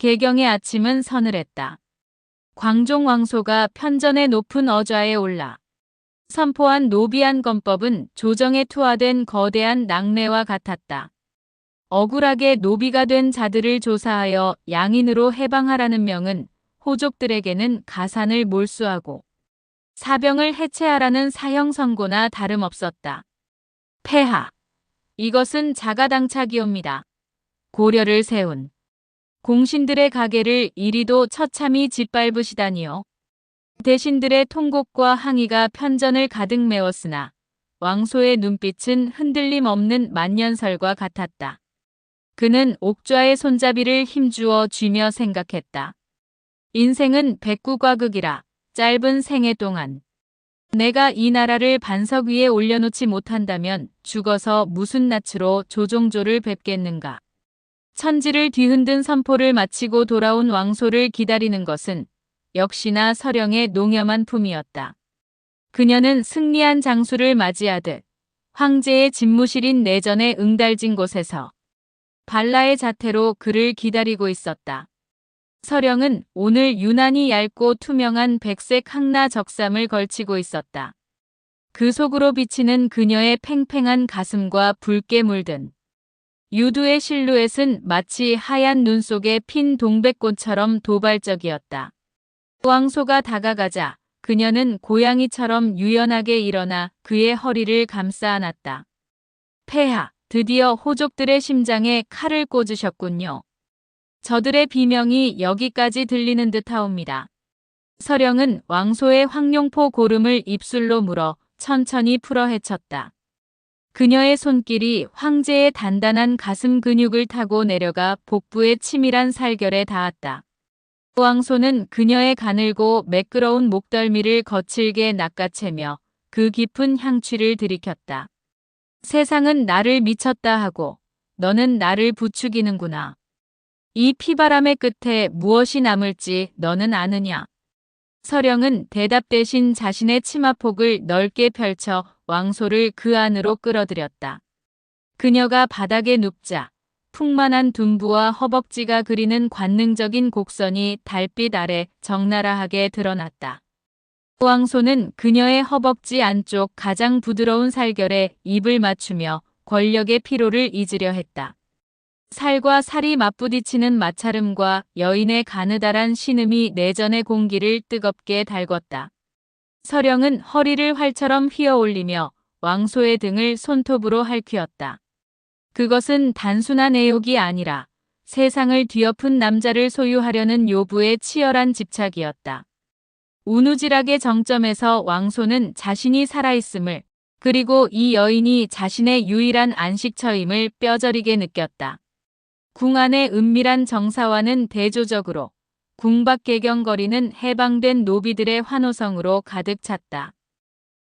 개경의 아침은 서늘했다. 광종 왕소가 편전의 높은 어좌에 올라 선포한 노비안 건법은 조정에 투하된 거대한 낙뢰와 같았다. 억울하게 노비가 된 자들을 조사하여 양인으로 해방하라는 명은 호족들에게는 가산을 몰수하고 사병을 해체하라는 사형 선고나 다름없었다. 폐하. 이것은 자가당착이옵니다. 고려를 세운 공신들의 가게를 이리도 처참히 짓밟으시다니요. 대신들의 통곡과 항의가 편전을 가득 메웠으나 왕소의 눈빛은 흔들림 없는 만년설과 같았다. 그는 옥좌의 손잡이를 힘주어 쥐며 생각했다. 인생은 백구과극이라. 짧은 생애 동안 내가 이 나라를 반석 위에 올려놓지 못한다면 죽어서 무슨 낯으로 조종조를 뵙겠는가. 천지를 뒤흔든 선포를 마치고 돌아온 왕소를 기다리는 것은 역시나 서령의 농염한 품이었다. 그녀는 승리한 장수를 맞이하듯 황제의 집무실인 내전에 응달진 곳에서 발라의 자태로 그를 기다리고 있었다. 서령은 오늘 유난히 얇고 투명한 백색 항나 적삼을 걸치고 있었다. 그 속으로 비치는 그녀의 팽팽한 가슴과 붉게 물든 유두의 실루엣은 마치 하얀 눈 속에 핀 동백꽃처럼 도발적이었다. 왕소가 다가가자 그녀는 고양이처럼 유연하게 일어나 그의 허리를 감싸 안았다. 폐하, 드디어 호족들의 심장에 칼을 꽂으셨군요. 저들의 비명이 여기까지 들리는 듯하옵니다. 서령은 왕소의 황룡포 고름을 입술로 물어 천천히 풀어 헤쳤다. 그녀의 손길이 황제의 단단한 가슴 근육을 타고 내려가 복부의 치밀한 살결에 닿았다. 왕소는 그녀의 가늘고 매끄러운 목덜미를 거칠게 낚아채며 그 깊은 향취를 들이켰다. 세상은 나를 미쳤다 하고 너는 나를 부추기는구나. 이 피바람의 끝에 무엇이 남을지 너는 아느냐. 서령은 대답 대신 자신의 치마폭을 넓게 펼쳐 왕소를 그 안으로 끌어들였다. 그녀가 바닥에 눕자 풍만한 둔부와 허벅지가 그리는 관능적인 곡선이 달빛 아래 적나라하게 드러났다. 왕소는 그녀의 허벅지 안쪽 가장 부드러운 살결에 입을 맞추며 권력의 피로를 잊으려 했다. 살과 살이 맞부딪히는 마찰음과 여인의 가느다란 신음이 내전의 공기를 뜨겁게 달궜다. 서령은 허리를 활처럼 휘어올리며 왕소의 등을 손톱으로 핥히었다. 그것은 단순한 애욕이 아니라 세상을 뒤엎은 남자를 소유하려는 요부의 치열한 집착이었다. 우누질하게 정점에서 왕소는 자신이 살아있음을 그리고 이 여인이 자신의 유일한 안식처임을 뼈저리게 느꼈다. 궁 안의 은밀한 정사와는 대조적으로 궁 밖 개경거리는 해방된 노비들의 환호성으로 가득 찼다.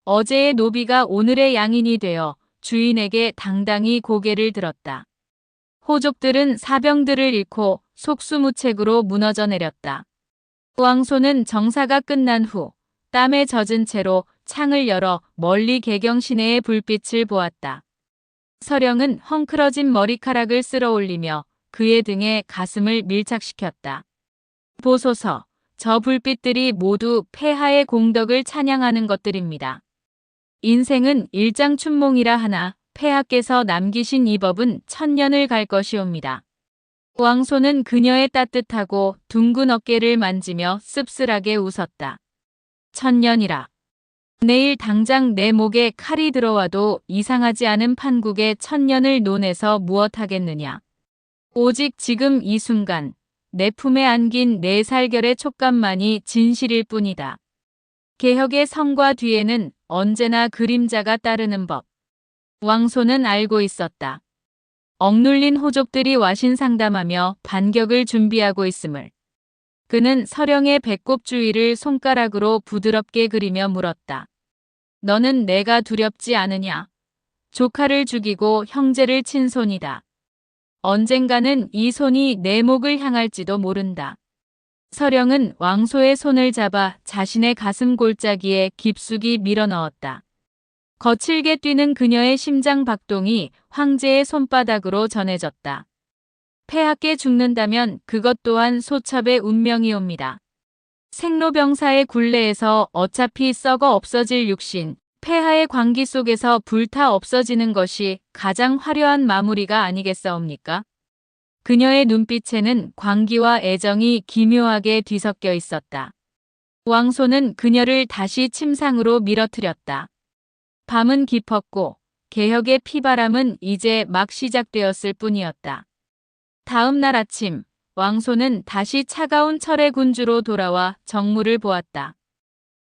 어제의 노비가 오늘의 양인이 되어 주인에게 당당히 고개를 들었다. 호족들은 사병들을 잃고 속수무책으로 무너져 내렸다. 왕소는 정사가 끝난 후 땀에 젖은 채로 창을 열어 멀리 개경 시내의 불빛을 보았다. 서령은 헝클어진 머리카락을 쓸어 올리며 그의 등에 가슴을 밀착시켰다. 보소서, 저 불빛들이 모두 폐하의 공덕을 찬양하는 것들입니다. 인생은 일장춘몽이라 하나 폐하께서 남기신 이 법은 천년을 갈 것이옵니다. 왕소는 그녀의 따뜻하고 둥근 어깨를 만지며 씁쓸하게 웃었다. 천년이라. 내일 당장 내 목에 칼이 들어와도 이상하지 않은 판국에 천년을 논해서 무엇하겠느냐. 오직 지금 이 순간 내 품에 안긴 내 살결의 촉감만이 진실일 뿐이다. 개혁의 성과 뒤에는 언제나 그림자가 따르는 법. 왕소는 알고 있었다. 억눌린 호족들이 와신 상담하며 반격을 준비하고 있음을. 그는 서령의 배꼽 주위를 손가락으로 부드럽게 그리며 물었다. 너는 내가 두렵지 않으냐? 조카를 죽이고 형제를 친 손이다. 언젠가는 이 손이 내 목을 향할지도 모른다. 서령은 왕소의 손을 잡아 자신의 가슴 골짜기에 깊숙이 밀어넣었다. 거칠게 뛰는 그녀의 심장 박동이 황제의 손바닥으로 전해졌다. 폐하께 죽는다면 그것 또한 소첩의 운명이옵니다. 생로병사의 굴레에서 어차피 썩어 없어질 육신, 폐하의 광기 속에서 불타 없어지는 것이 가장 화려한 마무리가 아니겠사옵니까? 그녀의 눈빛에는 광기와 애정이 기묘하게 뒤섞여 있었다. 왕소는 그녀를 다시 침상으로 밀어뜨렸다. 밤은 깊었고 개혁의 피바람은 이제 막 시작되었을 뿐이었다. 다음 날 아침, 왕소는 다시 차가운 철의 군주로 돌아와 정무를 보았다.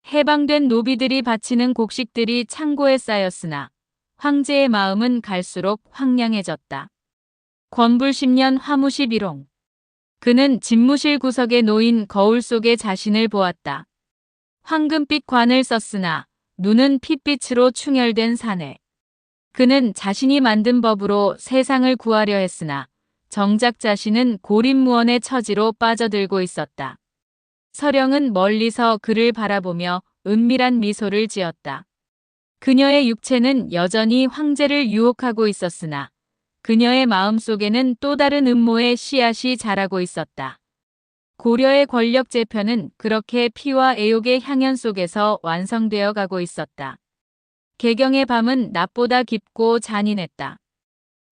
해방된 노비들이 바치는 곡식들이 창고에 쌓였으나 황제의 마음은 갈수록 황량해졌다. 권불 10년 화무시 비롱. 그는 집무실 구석에 놓인 거울 속에 자신을 보았다. 황금빛 관을 썼으나 눈은 핏빛으로 충혈된 사내. 그는 자신이 만든 법으로 세상을 구하려 했으나 정작 자신은 고립무원의 처지로 빠져들고 있었다. 서령은 멀리서 그를 바라보며 은밀한 미소를 지었다. 그녀의 육체는 여전히 황제를 유혹하고 있었으나 그녀의 마음속에는 또 다른 음모의 씨앗이 자라고 있었다. 고려의 권력 재편은 그렇게 피와 애욕의 향연 속에서 완성되어 가고 있었다. 개경의 밤은 낮보다 깊고 잔인했다.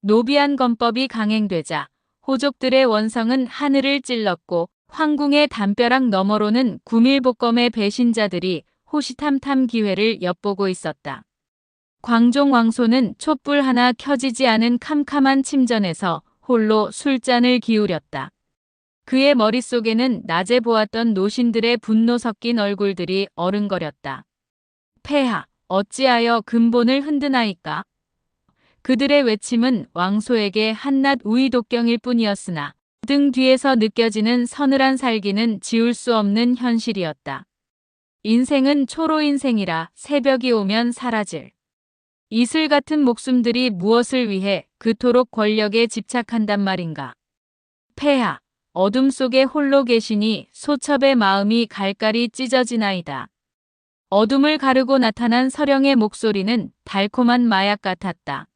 노비안 건법이 강행되자 호족들의 원성은 하늘을 찔렀고 황궁의 담벼락 너머로는 구밀복검의 배신자들이 호시탐탐 기회를 엿보고 있었다. 광종 왕소는 촛불 하나 켜지지 않은 캄캄한 침전에서 홀로 술잔을 기울였다. 그의 머릿속에는 낮에 보았던 노신들의 분노 섞인 얼굴들이 어른거렸다. 폐하, 어찌하여 근본을 흔드나이까? 그들의 외침은 왕소에게 한낱 우의독경일 뿐이었으나 등 뒤에서 느껴지는 서늘한 살기는 지울 수 없는 현실이었다. 인생은 초로인생이라 새벽이 오면 사라질. 이슬 같은 목숨들이 무엇을 위해 그토록 권력에 집착한단 말인가. 폐하, 어둠 속에 홀로 계시니 소첩의 마음이 갈갈이 찢어지나이다. 어둠을 가르고 나타난 서령의 목소리는 달콤한 마약 같았다.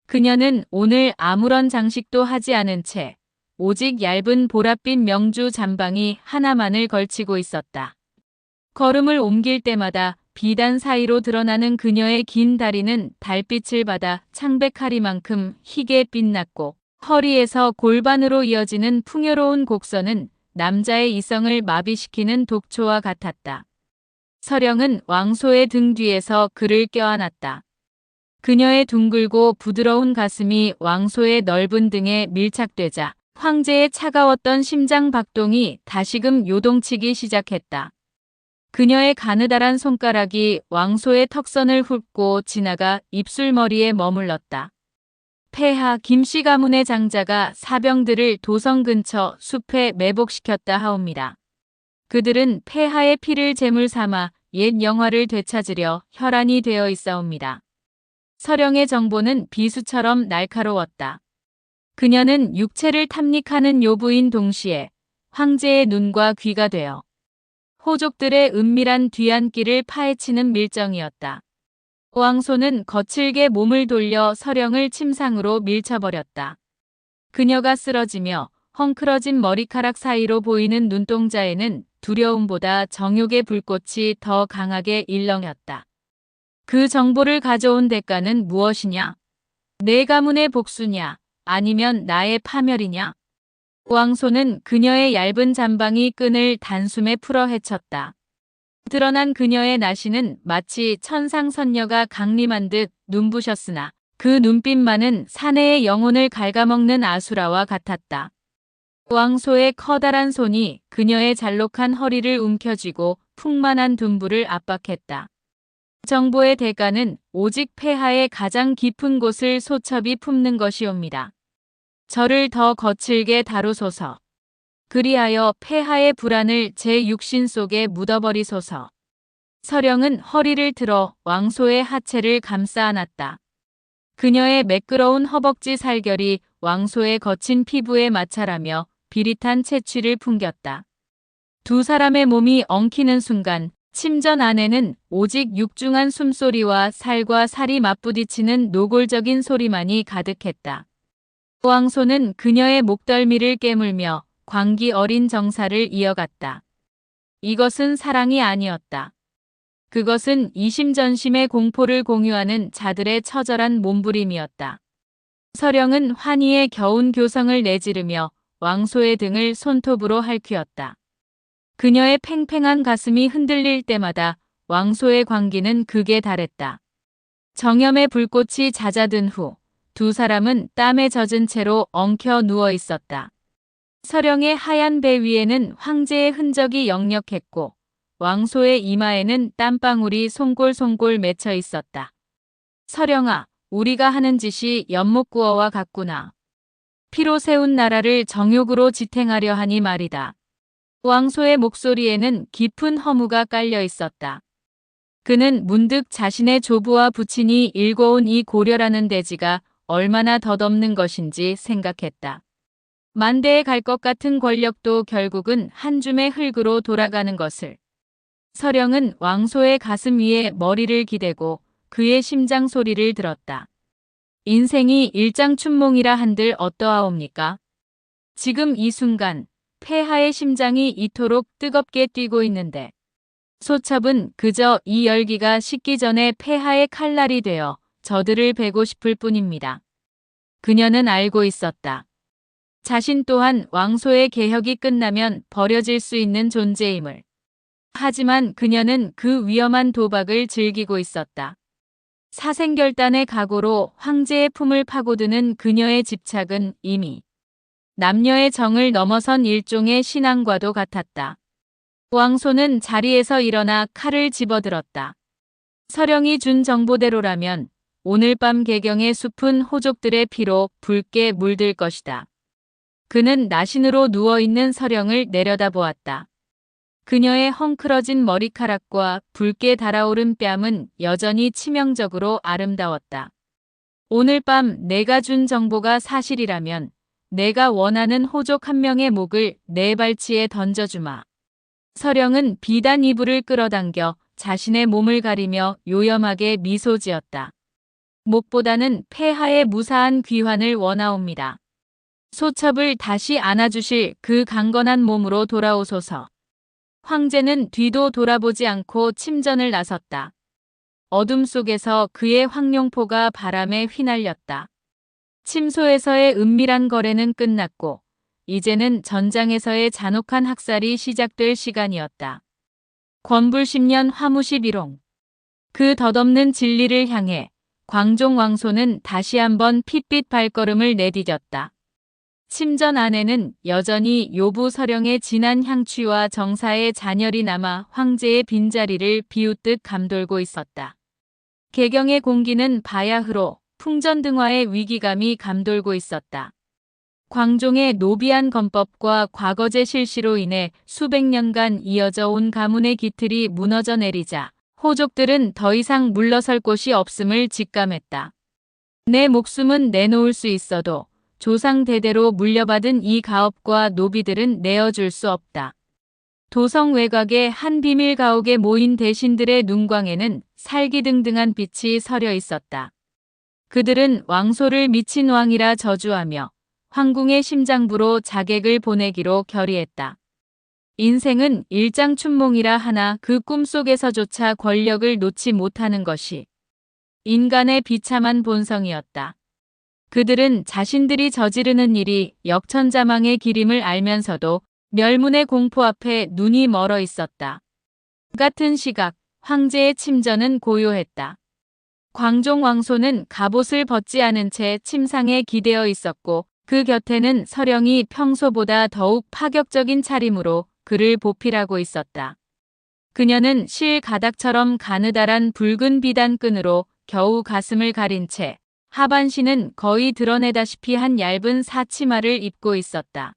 그녀는 오늘 아무런 장식도 하지 않은 채 오직 얇은 보랏빛 명주 잠방이 하나만을 걸치고 있었다. 걸음을 옮길 때마다 비단 사이로 드러나는 그녀의 긴 다리는 달빛을 받아 창백하리만큼 희게 빛났고 허리에서 골반으로 이어지는 풍요로운 곡선은 남자의 이성을 마비시키는 독초와 같았다. 서령은 왕소의 등 뒤에서 그를 껴안았다. 그녀의 둥글고 부드러운 가슴이 왕소의 넓은 등에 밀착되자 황제의 차가웠던 심장 박동이 다시금 요동치기 시작했다. 그녀의 가느다란 손가락이 왕소의 턱선을 훑고 지나가 입술머리에 머물렀다. 폐하 김씨 가문의 장자가 사병들을 도성 근처 숲에 매복시켰다 하옵니다. 그들은 폐하의 피를 제물 삼아 옛 영화를 되찾으려 혈안이 되어 있사옵니다. 서령의 정보는 비수처럼 날카로웠다. 그녀는 육체를 탐닉하는 요부인 동시에 황제의 눈과 귀가 되어 호족들의 은밀한 뒤안길을 파헤치는 밀정이었다. 왕소는 거칠게 몸을 돌려 서령을 침상으로 밀쳐버렸다. 그녀가 쓰러지며 헝클어진 머리카락 사이로 보이는 눈동자에는 두려움보다 정욕의 불꽃이 더 강하게 일렁였다. 그 정보를 가져온 대가는 무엇이냐? 내 가문의 복수냐? 아니면 나의 파멸이냐? 왕소는 그녀의 얇은 잠방이 끈을 단숨에 풀어 헤쳤다. 드러난 그녀의 나시는 마치 천상선녀가 강림한 듯 눈부셨으나 그 눈빛만은 사내의 영혼을 갉아먹는 아수라와 같았다. 왕소의 커다란 손이 그녀의 잘록한 허리를 움켜쥐고 풍만한 둔부를 압박했다. 정보의 대가는 오직 폐하의 가장 깊은 곳을 소첩이 품는 것이옵니다. 저를 더 거칠게 다루소서. 그리하여 폐하의 불안을 제 육신 속에 묻어버리소서. 서령은 허리를 들어 왕소의 하체를 감싸 안았다. 그녀의 매끄러운 허벅지 살결이 왕소의 거친 피부에 마찰하며 비릿한 채취를 풍겼다. 두 사람의 몸이 엉키는 순간 침전 안에는 오직 육중한 숨소리와 살과 살이 맞부딪히는 노골적인 소리만이 가득했다. 왕소는 그녀의 목덜미를 깨물며 광기 어린 정사를 이어갔다. 이것은 사랑이 아니었다. 그것은 이심전심의 공포를 공유하는 자들의 처절한 몸부림이었다. 서령은 환희의 겨운 교성을 내지르며 왕소의 등을 손톱으로 핥히었다. 그녀의 팽팽한 가슴이 흔들릴 때마다 왕소의 광기는 극에 달했다. 정염의 불꽃이 잦아든 후 두 사람은 땀에 젖은 채로 엉켜 누워 있었다. 서령의 하얀 배 위에는 황제의 흔적이 역력했고 왕소의 이마에는 땀방울이 송골송골 맺혀 있었다. 서령아, 우리가 하는 짓이 연못구어와 같구나. 피로 세운 나라를 정욕으로 지탱하려 하니 말이다. 왕소의 목소리에는 깊은 허무가 깔려 있었다. 그는 문득 자신의 조부와 부친이 일궈온 이 고려라는 대지가 얼마나 덧없는 것인지 생각했다. 만대에 갈 것 같은 권력도 결국은 한 줌의 흙으로 돌아가는 것을. 서령은 왕소의 가슴 위에 머리를 기대고 그의 심장 소리를 들었다. 인생이 일장춘몽이라 한들 어떠하옵니까? 지금 이 순간 폐하의 심장이 이토록 뜨겁게 뛰고 있는데 소첩은 그저 이 열기가 식기 전에 폐하의 칼날이 되어 저들을 베고 싶을 뿐입니다. 그녀는 알고 있었다. 자신 또한 왕소의 개혁이 끝나면 버려질 수 있는 존재임을. 하지만 그녀는 그 위험한 도박을 즐기고 있었다. 사생결단의 각오로 황제의 품을 파고드는 그녀의 집착은 이미 남녀의 정을 넘어선 일종의 신앙과도 같았다. 왕소는 자리에서 일어나 칼을 집어들었다. 서령이 준 정보대로라면 오늘 밤 개경의 숲은 호족들의 피로 붉게 물들 것이다. 그는 나신으로 누워있는 서령을 내려다보았다. 그녀의 헝클어진 머리카락과 붉게 달아오른 뺨은 여전히 치명적으로 아름다웠다. 오늘 밤 내가 준 정보가 사실이라면 내가 원하는 호족 한 명의 목을 내 발치에 던져주마. 서령은 비단 이불을 끌어당겨 자신의 몸을 가리며 요염하게 미소 지었다. 목보다는 폐하의 무사한 귀환을 원하옵니다. 소첩을 다시 안아주실 그 강건한 몸으로 돌아오소서. 황제는 뒤도 돌아보지 않고 침전을 나섰다. 어둠 속에서 그의 황룡포가 바람에 휘날렸다. 침소에서의 은밀한 거래는 끝났고 이제는 전장에서의 잔혹한 학살이 시작될 시간이었다. 권불 10년 화무시 비롱. 그 덧없는 진리를 향해 광종 왕소는 다시 한번 핏빛 발걸음을 내디뎠다. 침전 안에는 여전히 요부 서령의 진한 향취와 정사의 잔열이 남아 황제의 빈자리를 비웃듯 감돌고 있었다. 개경의 공기는 바야흐로 풍전등화의 위기감이 감돌고 있었다. 광종의 노비한 건법과 과거제 실시로 인해 수백 년간 이어져 온 가문의 기틀이 무너져 내리자 호족들은 더 이상 물러설 곳이 없음을 직감했다. 내 목숨은 내놓을 수 있어도 조상 대대로 물려받은 이 가업과 노비들은 내어줄 수 없다. 도성 외곽의 한 비밀 가옥에 모인 대신들의 눈광에는 살기등등한 빛이 서려 있었다. 그들은 왕소를 미친 왕이라 저주하며 황궁의 심장부로 자객을 보내기로 결의했다. 인생은 일장춘몽이라 하나 그 꿈속에서조차 권력을 놓지 못하는 것이 인간의 비참한 본성이었다. 그들은 자신들이 저지르는 일이 역천자망의 길임을 알면서도 멸문의 공포 앞에 눈이 멀어 있었다. 같은 시각 황제의 침전은 고요했다. 광종 왕소는 갑옷을 벗지 않은 채 침상에 기대어 있었고 그 곁에는 서령이 평소보다 더욱 파격적인 차림으로 그를 보필하고 있었다. 그녀는 실 가닥처럼 가느다란 붉은 비단끈으로 겨우 가슴을 가린 채 하반신은 거의 드러내다시피 한 얇은 사치마를 입고 있었다.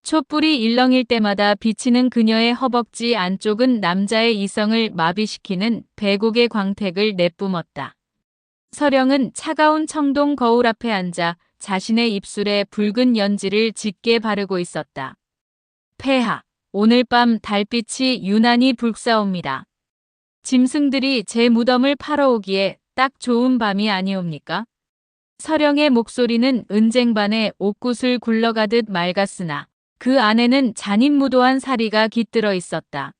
촛불이 일렁일 때마다 비치는 그녀의 허벅지 안쪽은 남자의 이성을 마비시키는 배곡의 광택을 내뿜었다. 서령은 차가운 청동 거울 앞에 앉아 자신의 입술에 붉은 연지를 짙게 바르고 있었다. 폐하, 오늘 밤 달빛이 유난히 붉사옵니다. 짐승들이 제 무덤을 팔아오기에 딱 좋은 밤이 아니옵니까? 서령의 목소리는 은쟁반에 옥굿을 굴러가듯 맑았으나 그 안에는 잔인무도한 사리가 깃들어 있었다.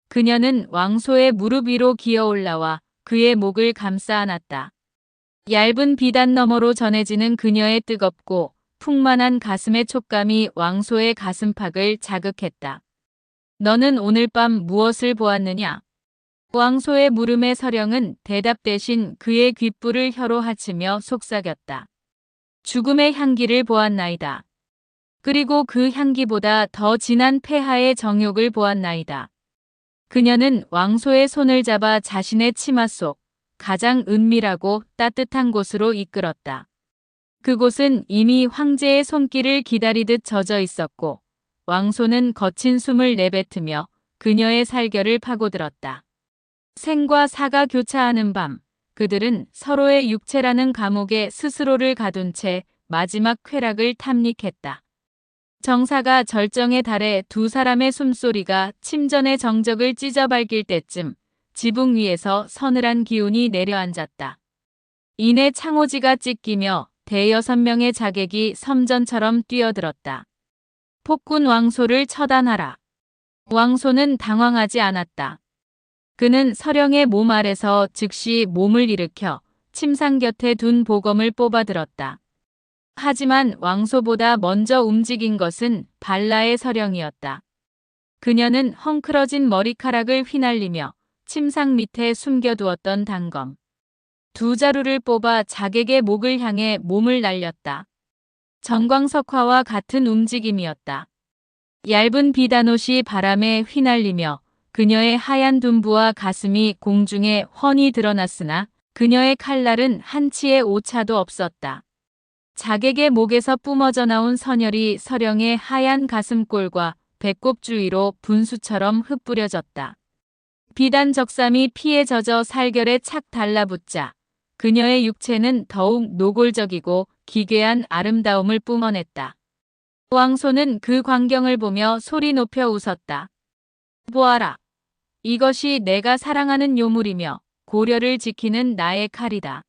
그녀는 왕소의 무릎 위로 기어 올라와 그의 목을 감싸 안았다. 얇은 비단 너머로 전해지는 그녀의 뜨겁고 풍만한 가슴의 촉감이 왕소의 가슴팍을 자극했다. 너는 오늘 밤 무엇을 보았느냐? 왕소의 물음에 서령은 대답 대신 그의 귓불을 혀로 하치며 속삭였다. 죽음의 향기를 보았나이다. 그리고 그 향기보다 더 진한 폐하의 정욕을 보았나이다. 그녀는 왕소의 손을 잡아 자신의 치마 속 가장 은밀하고 따뜻한 곳으로 이끌었다. 그곳은 이미 황제의 손길을 기다리듯 젖어 있었고 왕소는 거친 숨을 내뱉으며 그녀의 살결을 파고들었다. 생과 사가 교차하는 밤, 그들은 서로의 육체라는 감옥에 스스로를 가둔 채 마지막 쾌락을 탐닉했다. 정사가 절정에 달해 두 사람의 숨소리가 침전의 정적을 찢어밟길 때쯤 지붕 위에서 서늘한 기운이 내려앉았다. 이내 창호지가 찢기며 대여섯 명의 자객이 섬전처럼 뛰어들었다. 폭군 왕소를 처단하라. 왕소는 당황하지 않았다. 그는 서령의 몸 아래서 즉시 몸을 일으켜 침상 곁에 둔 보검을 뽑아들었다. 하지만 왕소보다 먼저 움직인 것은 발라의 서령이었다. 그녀는 헝클어진 머리카락을 휘날리며 침상 밑에 숨겨두었던 단검 두 자루를 뽑아 자객의 목을 향해 몸을 날렸다. 정광석화와 같은 움직임이었다. 얇은 비단옷이 바람에 휘날리며 그녀의 하얀 둔부와 가슴이 공중에 훤히 드러났으나 그녀의 칼날은 한치의 오차도 없었다. 자객의 목에서 뿜어져 나온 선혈이 서령의 하얀 가슴골과 배꼽 주위로 분수처럼 흩뿌려졌다. 비단 적삼이 피에 젖어 살결에 착 달라붙자 그녀의 육체는 더욱 노골적이고 기괴한 아름다움을 뿜어냈다. 왕소는 그 광경을 보며 소리 높여 웃었다. 보아라. 이것이 내가 사랑하는 요물이며 고려를 지키는 나의 칼이다.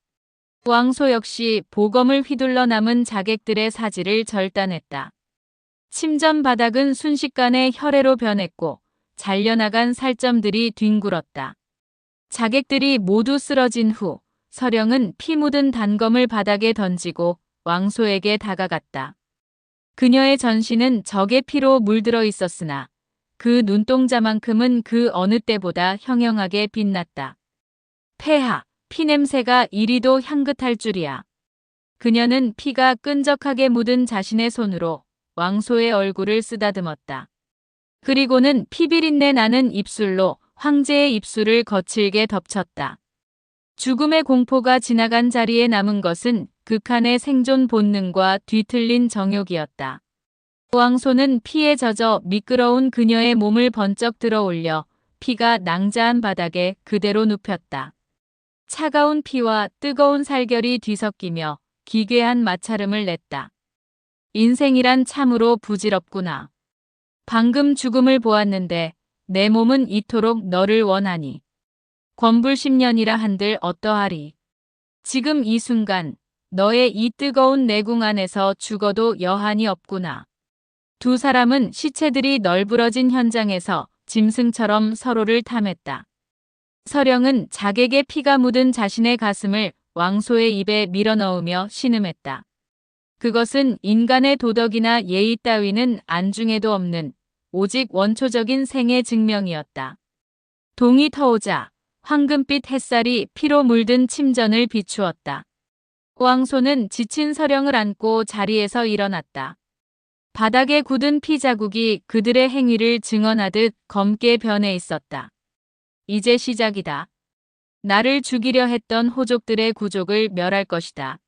왕소 역시 보검을 휘둘러 남은 자객들의 사지를 절단했다. 침전 바닥은 순식간에 혈해로 변했고 잘려나간 살점들이 뒹굴었다. 자객들이 모두 쓰러진 후 서령은 피 묻은 단검을 바닥에 던지고 왕소에게 다가갔다. 그녀의 전신은 적의 피로 물들어 있었으나 그 눈동자만큼은 그 어느 때보다 형형하게 빛났다. 폐하, 피냄새가 이리도 향긋할 줄이야. 그녀는 피가 끈적하게 묻은 자신의 손으로 왕소의 얼굴을 쓰다듬었다. 그리고는 피비린내 나는 입술로 황제의 입술을 거칠게 덮쳤다. 죽음의 공포가 지나간 자리에 남은 것은 극한의 생존 본능과 뒤틀린 정욕이었다. 왕소는 피에 젖어 미끄러운 그녀의 몸을 번쩍 들어 올려 피가 낭자한 바닥에 그대로 눕혔다. 차가운 피와 뜨거운 살결이 뒤섞이며 기괴한 마찰음을 냈다. 인생이란 참으로 부질없구나. 방금 죽음을 보았는데 내 몸은 이토록 너를 원하니. 권불 10년이라 한들 어떠하리. 지금 이 순간 너의 이 뜨거운 내궁 안에서 죽어도 여한이 없구나. 두 사람은 시체들이 널브러진 현장에서 짐승처럼 서로를 탐했다. 서령은 자객의 피가 묻은 자신의 가슴을 왕소의 입에 밀어넣으며 신음했다. 그것은 인간의 도덕이나 예의 따위는 안중에도 없는 오직 원초적인 생의 증명이었다. 동이 터오자 황금빛 햇살이 피로 물든 침전을 비추었다. 왕소는 지친 서령을 안고 자리에서 일어났다. 바닥에 굳은 피 자국이 그들의 행위를 증언하듯 검게 변해 있었다. 이제 시작이다. 나를 죽이려 했던 호족들의 구족을 멸할 것이다.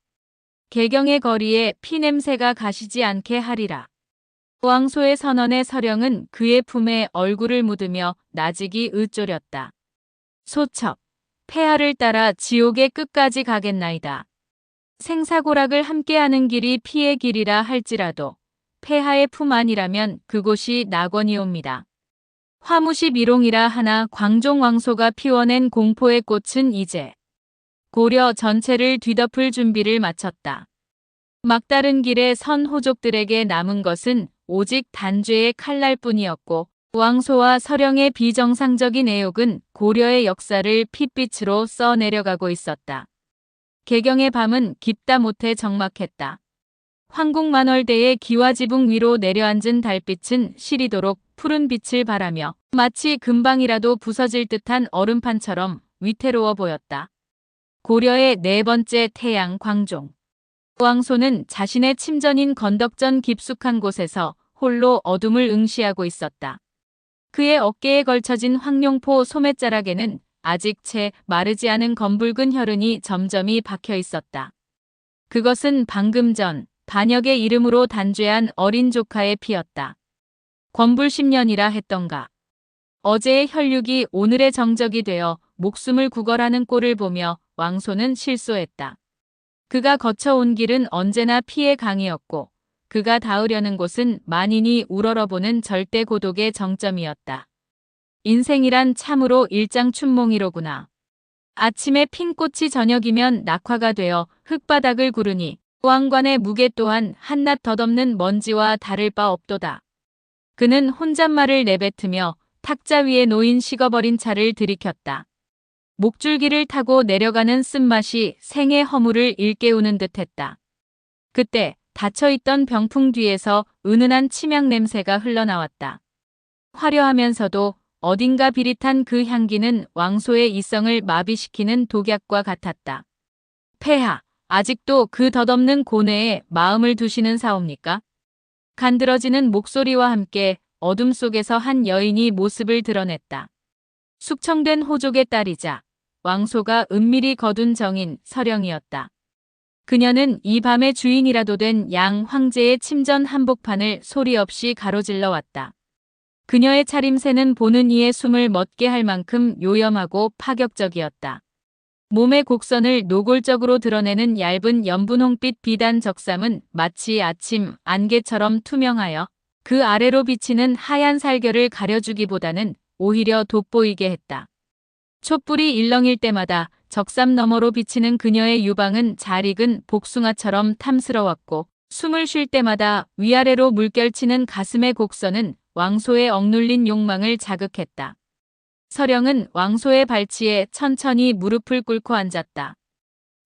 개경의 거리에 피냄새가 가시지 않게 하리라. 왕소의 선언에 서령은 그의 품에 얼굴을 묻으며 나직이 으쪼렸다. 소첩, 폐하를 따라 지옥의 끝까지 가겠나이다. 생사고락을 함께하는 길이 피의 길이라 할지라도 폐하의 품 안이라면 그곳이 낙원이옵니다. 화무시 미롱이라 하나 광종 왕소가 피워낸 공포의 꽃은 이제 고려 전체를 뒤덮을 준비를 마쳤다. 막다른 길에 선 호족들에게 남은 것은 오직 단죄의 칼날뿐이었고 왕소와 서령의 비정상적인 애욕은 고려의 역사를 핏빛으로 써내려가고 있었다. 개경의 밤은 깊다 못해 적막했다. 황궁만월대의 기와지붕 위로 내려앉은 달빛은 시리도록 푸른 빛을 발하며 마치 금방이라도 부서질 듯한 얼음판처럼 위태로워 보였다. 고려의 네 번째 태양 광종. 왕소는 자신의 침전인 건덕전 깊숙한 곳에서 홀로 어둠을 응시하고 있었다. 그의 어깨에 걸쳐진 황룡포 소매자락에는 아직 채 마르지 않은 검붉은 혈흔이 점점이 박혀 있었다. 그것은 방금 전 반역의 이름으로 단죄한 어린 조카의 피였다. 권불10년이라 했던가. 어제의 혈육이 오늘의 정적이 되어 목숨을 구걸하는 꼴을 보며 왕소는 실소했다. 그가 거쳐온 길은 언제나 피의 강이었고 그가 닿으려는 곳은 만인이 우러러보는 절대 고독의 정점이었다. 인생이란 참으로 일장춘몽이로구나. 아침에 핀 꽃이 저녁이면 낙화가 되어 흙바닥을 구르니 왕관의 무게 또한 한낱 덧없는 먼지와 다를 바 없도다. 그는 혼잣말을 내뱉으며 탁자 위에 놓인 식어버린 차를 들이켰다. 목줄기를 타고 내려가는 쓴맛이 생의 허물을 일깨우는 듯했다. 그때 닫혀있던 병풍 뒤에서 은은한 침향 냄새가 흘러나왔다. 화려하면서도 어딘가 비릿한 그 향기는 왕소의 이성을 마비시키는 독약과 같았다. 폐하, 아직도 그 덧없는 고뇌에 마음을 두시는 사옵니까? 간드러지는 목소리와 함께 어둠 속에서 한 여인이 모습을 드러냈다. 숙청된 호족의 딸이자 왕소가 은밀히 거둔 정인 서령이었다. 그녀는 이 밤의 주인이라도 된 양 황제의 침전 한복판을 소리 없이 가로질러 왔다. 그녀의 차림새는 보는 이의 숨을 멎게 할 만큼 요염하고 파격적이었다. 몸의 곡선을 노골적으로 드러내는 얇은 연분홍빛 비단 적삼은 마치 아침 안개처럼 투명하여 그 아래로 비치는 하얀 살결을 가려주기보다는 오히려 돋보이게 했다. 촛불이 일렁일 때마다 적삼 너머로 비치는 그녀의 유방은 잘 익은 복숭아처럼 탐스러웠고 숨을 쉴 때마다 위아래로 물결치는 가슴의 곡선은 왕소의 억눌린 욕망을 자극했다. 서령은 왕소의 발치에 천천히 무릎을 꿇고 앉았다.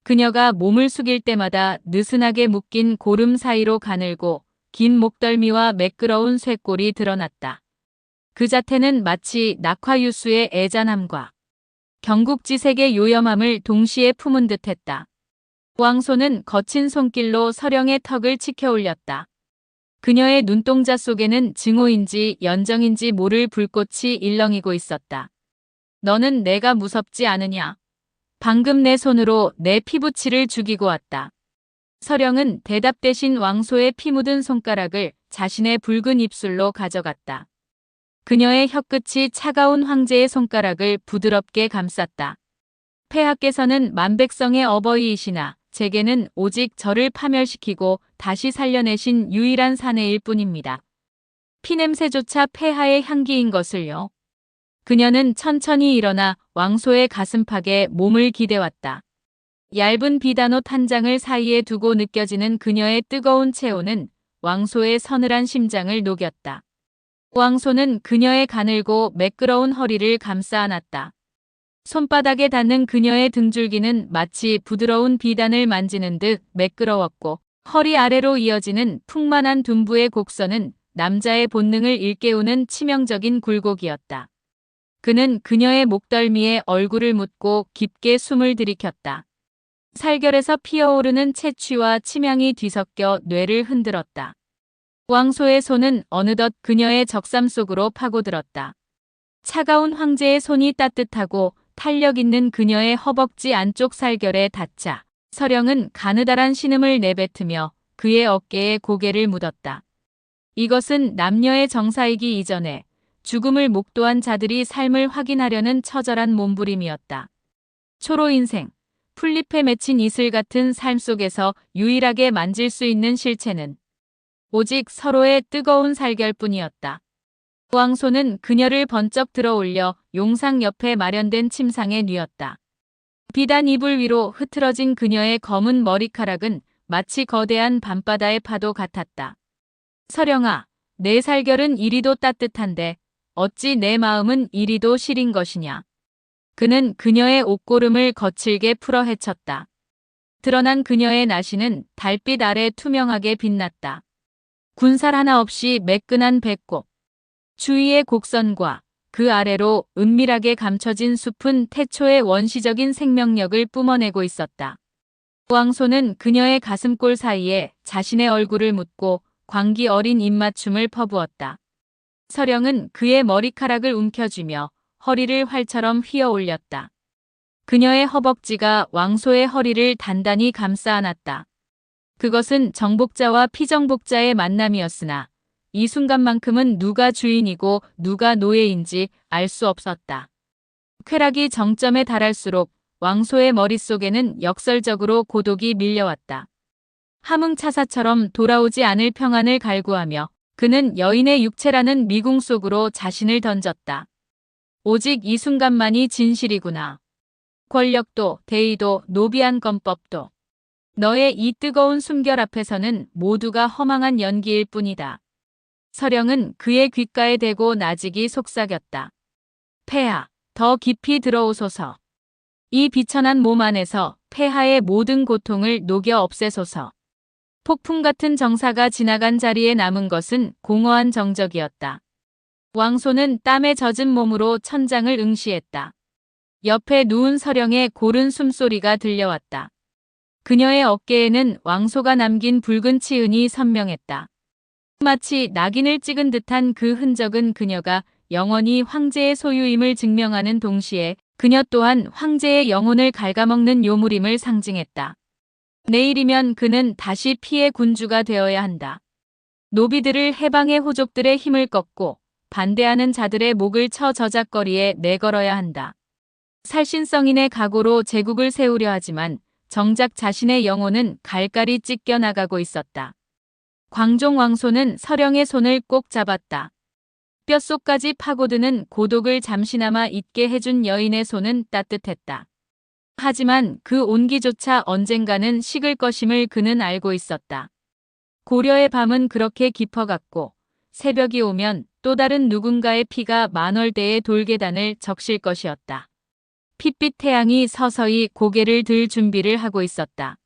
그녀가 몸을 숙일 때마다 느슨하게 묶인 고름 사이로 가늘고 긴 목덜미와 매끄러운 쇄골이 드러났다. 그 자태는 마치 낙화유수의 애잔함과 경국지색의 요염함을 동시에 품은 듯했다. 왕소는 거친 손길로 서령의 턱을 치켜 올렸다. 그녀의 눈동자 속에는 증오인지 연정인지 모를 불꽃이 일렁이고 있었다. 너는 내가 무섭지 않으냐? 방금 내 손으로 내 피부치를 죽이고 왔다. 서령은 대답 대신 왕소의 피 묻은 손가락을 자신의 붉은 입술로 가져갔다. 그녀의 혀끝이 차가운 황제의 손가락을 부드럽게 감쌌다. 폐하께서는 만백성의 어버이이시나 제게는 오직 저를 파멸시키고 다시 살려내신 유일한 사내일 뿐입니다. 피냄새조차 폐하의 향기인 것을요. 그녀는 천천히 일어나 왕소의 가슴팍에 몸을 기대왔다. 얇은 비단옷 한 장을 사이에 두고 느껴지는 그녀의 뜨거운 체온은 왕소의 서늘한 심장을 녹였다. 왕소는 그녀의 가늘고 매끄러운 허리를 감싸 안았다. 손바닥에 닿는 그녀의 등줄기는 마치 부드러운 비단을 만지는 듯 매끄러웠고 허리 아래로 이어지는 풍만한 둔부의 곡선은 남자의 본능을 일깨우는 치명적인 굴곡이었다. 그는 그녀의 목덜미에 얼굴을 묻고 깊게 숨을 들이켰다. 살결에서 피어오르는 채취와 침향이 뒤섞여 뇌를 흔들었다. 왕소의 손은 어느덧 그녀의 적삼 속으로 파고들었다. 차가운 황제의 손이 따뜻하고 탄력 있는 그녀의 허벅지 안쪽 살결에 닿자 서령은 가느다란 신음을 내뱉으며 그의 어깨에 고개를 묻었다. 이것은 남녀의 정사이기 이전에 죽음을 목도한 자들이 삶을 확인하려는 처절한 몸부림이었다. 초로 인생, 풀잎에 맺힌 이슬 같은 삶 속에서 유일하게 만질 수 있는 실체는 오직 서로의 뜨거운 살결뿐이었다. 왕소는 그녀를 번쩍 들어 올려 용상 옆에 마련된 침상에 뉘었다. 비단 이불 위로 흐트러진 그녀의 검은 머리카락은 마치 거대한 밤바다의 파도 같았다. 서령아, 내 살결은 이리도 따뜻한데 어찌 내 마음은 이리도 시린 것이냐. 그는 그녀의 옷고름을 거칠게 풀어 헤쳤다. 드러난 그녀의 나시는 달빛 아래 투명하게 빛났다. 군살 하나 없이 매끈한 배꼽, 주위의 곡선과 그 아래로 은밀하게 감춰진 숲은 태초의 원시적인 생명력을 뿜어내고 있었다. 왕소는 그녀의 가슴골 사이에 자신의 얼굴을 묻고 광기 어린 입맞춤을 퍼부었다. 서령은 그의 머리카락을 움켜쥐며 허리를 활처럼 휘어 올렸다. 그녀의 허벅지가 왕소의 허리를 단단히 감싸 안았다. 그것은 정복자와 피정복자의 만남이었으나 이 순간만큼은 누가 주인이고 누가 노예인지 알 수 없었다. 쾌락이 정점에 달할수록 왕소의 머릿속에는 역설적으로 고독이 밀려왔다. 함흥차사처럼 돌아오지 않을 평안을 갈구하며 그는 여인의 육체라는 미궁 속으로 자신을 던졌다. 오직 이 순간만이 진실이구나. 권력도 대의도 노비한 건법도 너의 이 뜨거운 숨결 앞에서는 모두가 허망한 연기일 뿐이다. 서령은 그의 귓가에 대고 나직이 속삭였다. 폐하, 더 깊이 들어오소서. 이 비천한 몸 안에서 폐하의 모든 고통을 녹여 없애소서. 폭풍 같은 정사가 지나간 자리에 남은 것은 공허한 정적이었다. 왕소는 땀에 젖은 몸으로 천장을 응시했다. 옆에 누운 서령의 고른 숨소리가 들려왔다. 그녀의 어깨에는 왕소가 남긴 붉은 치흔이 선명했다. 마치 낙인을 찍은 듯한 그 흔적은 그녀가 영원히 황제의 소유임을 증명하는 동시에 그녀 또한 황제의 영혼을 갉아먹는 요물임을 상징했다. 내일이면 그는 다시 피의 군주가 되어야 한다. 노비들을 해방의 호족들의 힘을 꺾고 반대하는 자들의 목을 쳐 저작거리에 내걸어야 한다. 살신성인의 각오로 제국을 세우려 하지만 정작 자신의 영혼은 갈갈이 찢겨 나가고 있었다. 광종 왕소는 서령의 손을 꼭 잡았다. 뼛속까지 파고드는 고독을 잠시나마 잊게 해준 여인의 손은 따뜻했다. 하지만 그 온기조차 언젠가는 식을 것임을 그는 알고 있었다. 고려의 밤은 그렇게 깊어갔고 새벽이 오면 또 다른 누군가의 피가 만월대의 돌계단을 적실 것이었다. 핏빛 태양이 서서히 고개를 들 준비를 하고 있었다.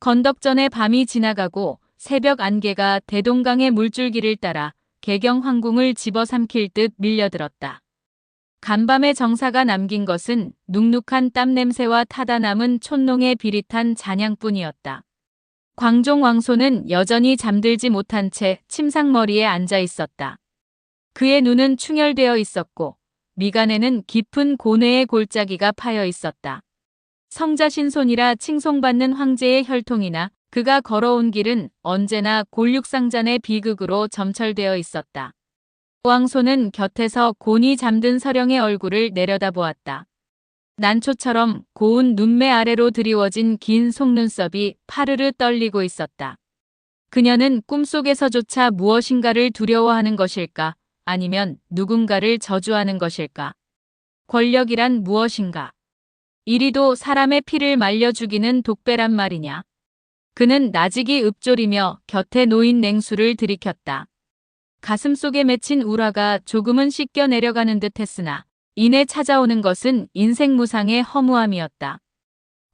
건덕전의 밤이 지나가고 새벽 안개가 대동강의 물줄기를 따라 개경 황궁을 집어삼킬 듯 밀려들었다. 간밤의 정사가 남긴 것은 눅눅한 땀냄새와 타다 남은 촌농의 비릿한 잔향뿐이었다. 광종 왕소는 여전히 잠들지 못한 채 침상머리에 앉아 있었다. 그의 눈은 충혈되어 있었고 미간에는 깊은 고뇌의 골짜기가 파여 있었다. 성자신손이라 칭송받는 황제의 혈통이나 그가 걸어온 길은 언제나 골육상잔의 비극으로 점철되어 있었다. 왕소는 곁에서 곤히 잠든 서령의 얼굴을 내려다보았다. 난초처럼 고운 눈매 아래로 드리워진 긴 속눈썹이 파르르 떨리고 있었다. 그녀는 꿈속에서조차 무엇인가를 두려워하는 것일까? 아니면 누군가를 저주하는 것일까? 권력이란 무엇인가? 이리도 사람의 피를 말려 죽이는 독배란 말이냐? 그는 나직이 읊조리며 곁에 놓인 냉수를 들이켰다. 가슴속에 맺힌 울화가 조금은 씻겨 내려가는 듯 했으나 이내 찾아오는 것은 인생무상의 허무함이었다.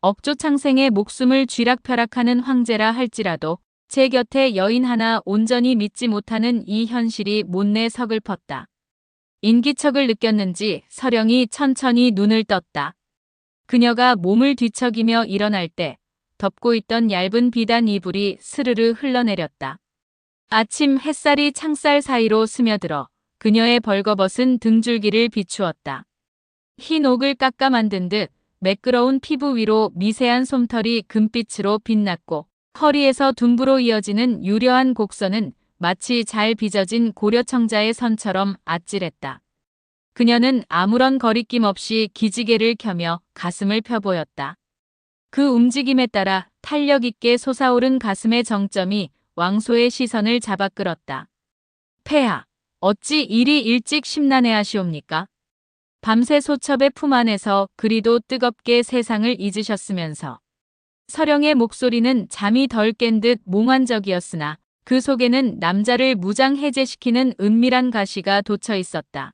억조창생의 목숨을 쥐락펴락하는 황제라 할지라도 제 곁에 여인 하나 온전히 믿지 못하는 이 현실이 못내 서글펐다. 인기척을 느꼈는지 서령이 천천히 눈을 떴다. 그녀가 몸을 뒤척이며 일어날 때 덮고 있던 얇은 비단 이불이 스르르 흘러내렸다. 아침 햇살이 창살 사이로 스며들어 그녀의 벌거벗은 등줄기를 비추었다. 흰 옥을 깎아 만든 듯 매끄러운 피부 위로 미세한 솜털이 금빛으로 빛났고 허리에서 둔부로 이어지는 유려한 곡선은 마치 잘 빚어진 고려청자의 선처럼 아찔했다. 그녀는 아무런 거리낌 없이 기지개를 켜며 가슴을 펴보였다. 그 움직임에 따라 탄력 있게 솟아오른 가슴의 정점이 왕소의 시선을 잡아 끌었다. 폐하, 어찌 이리 일찍 심란해 하시옵니까? 밤새 소첩의 품 안에서 그리도 뜨겁게 세상을 잊으셨으면서 서령의 목소리는 잠이 덜 깬 듯 몽환적이었으나 그 속에는 남자를 무장해제시키는 은밀한 가시가 돋쳐 있었다.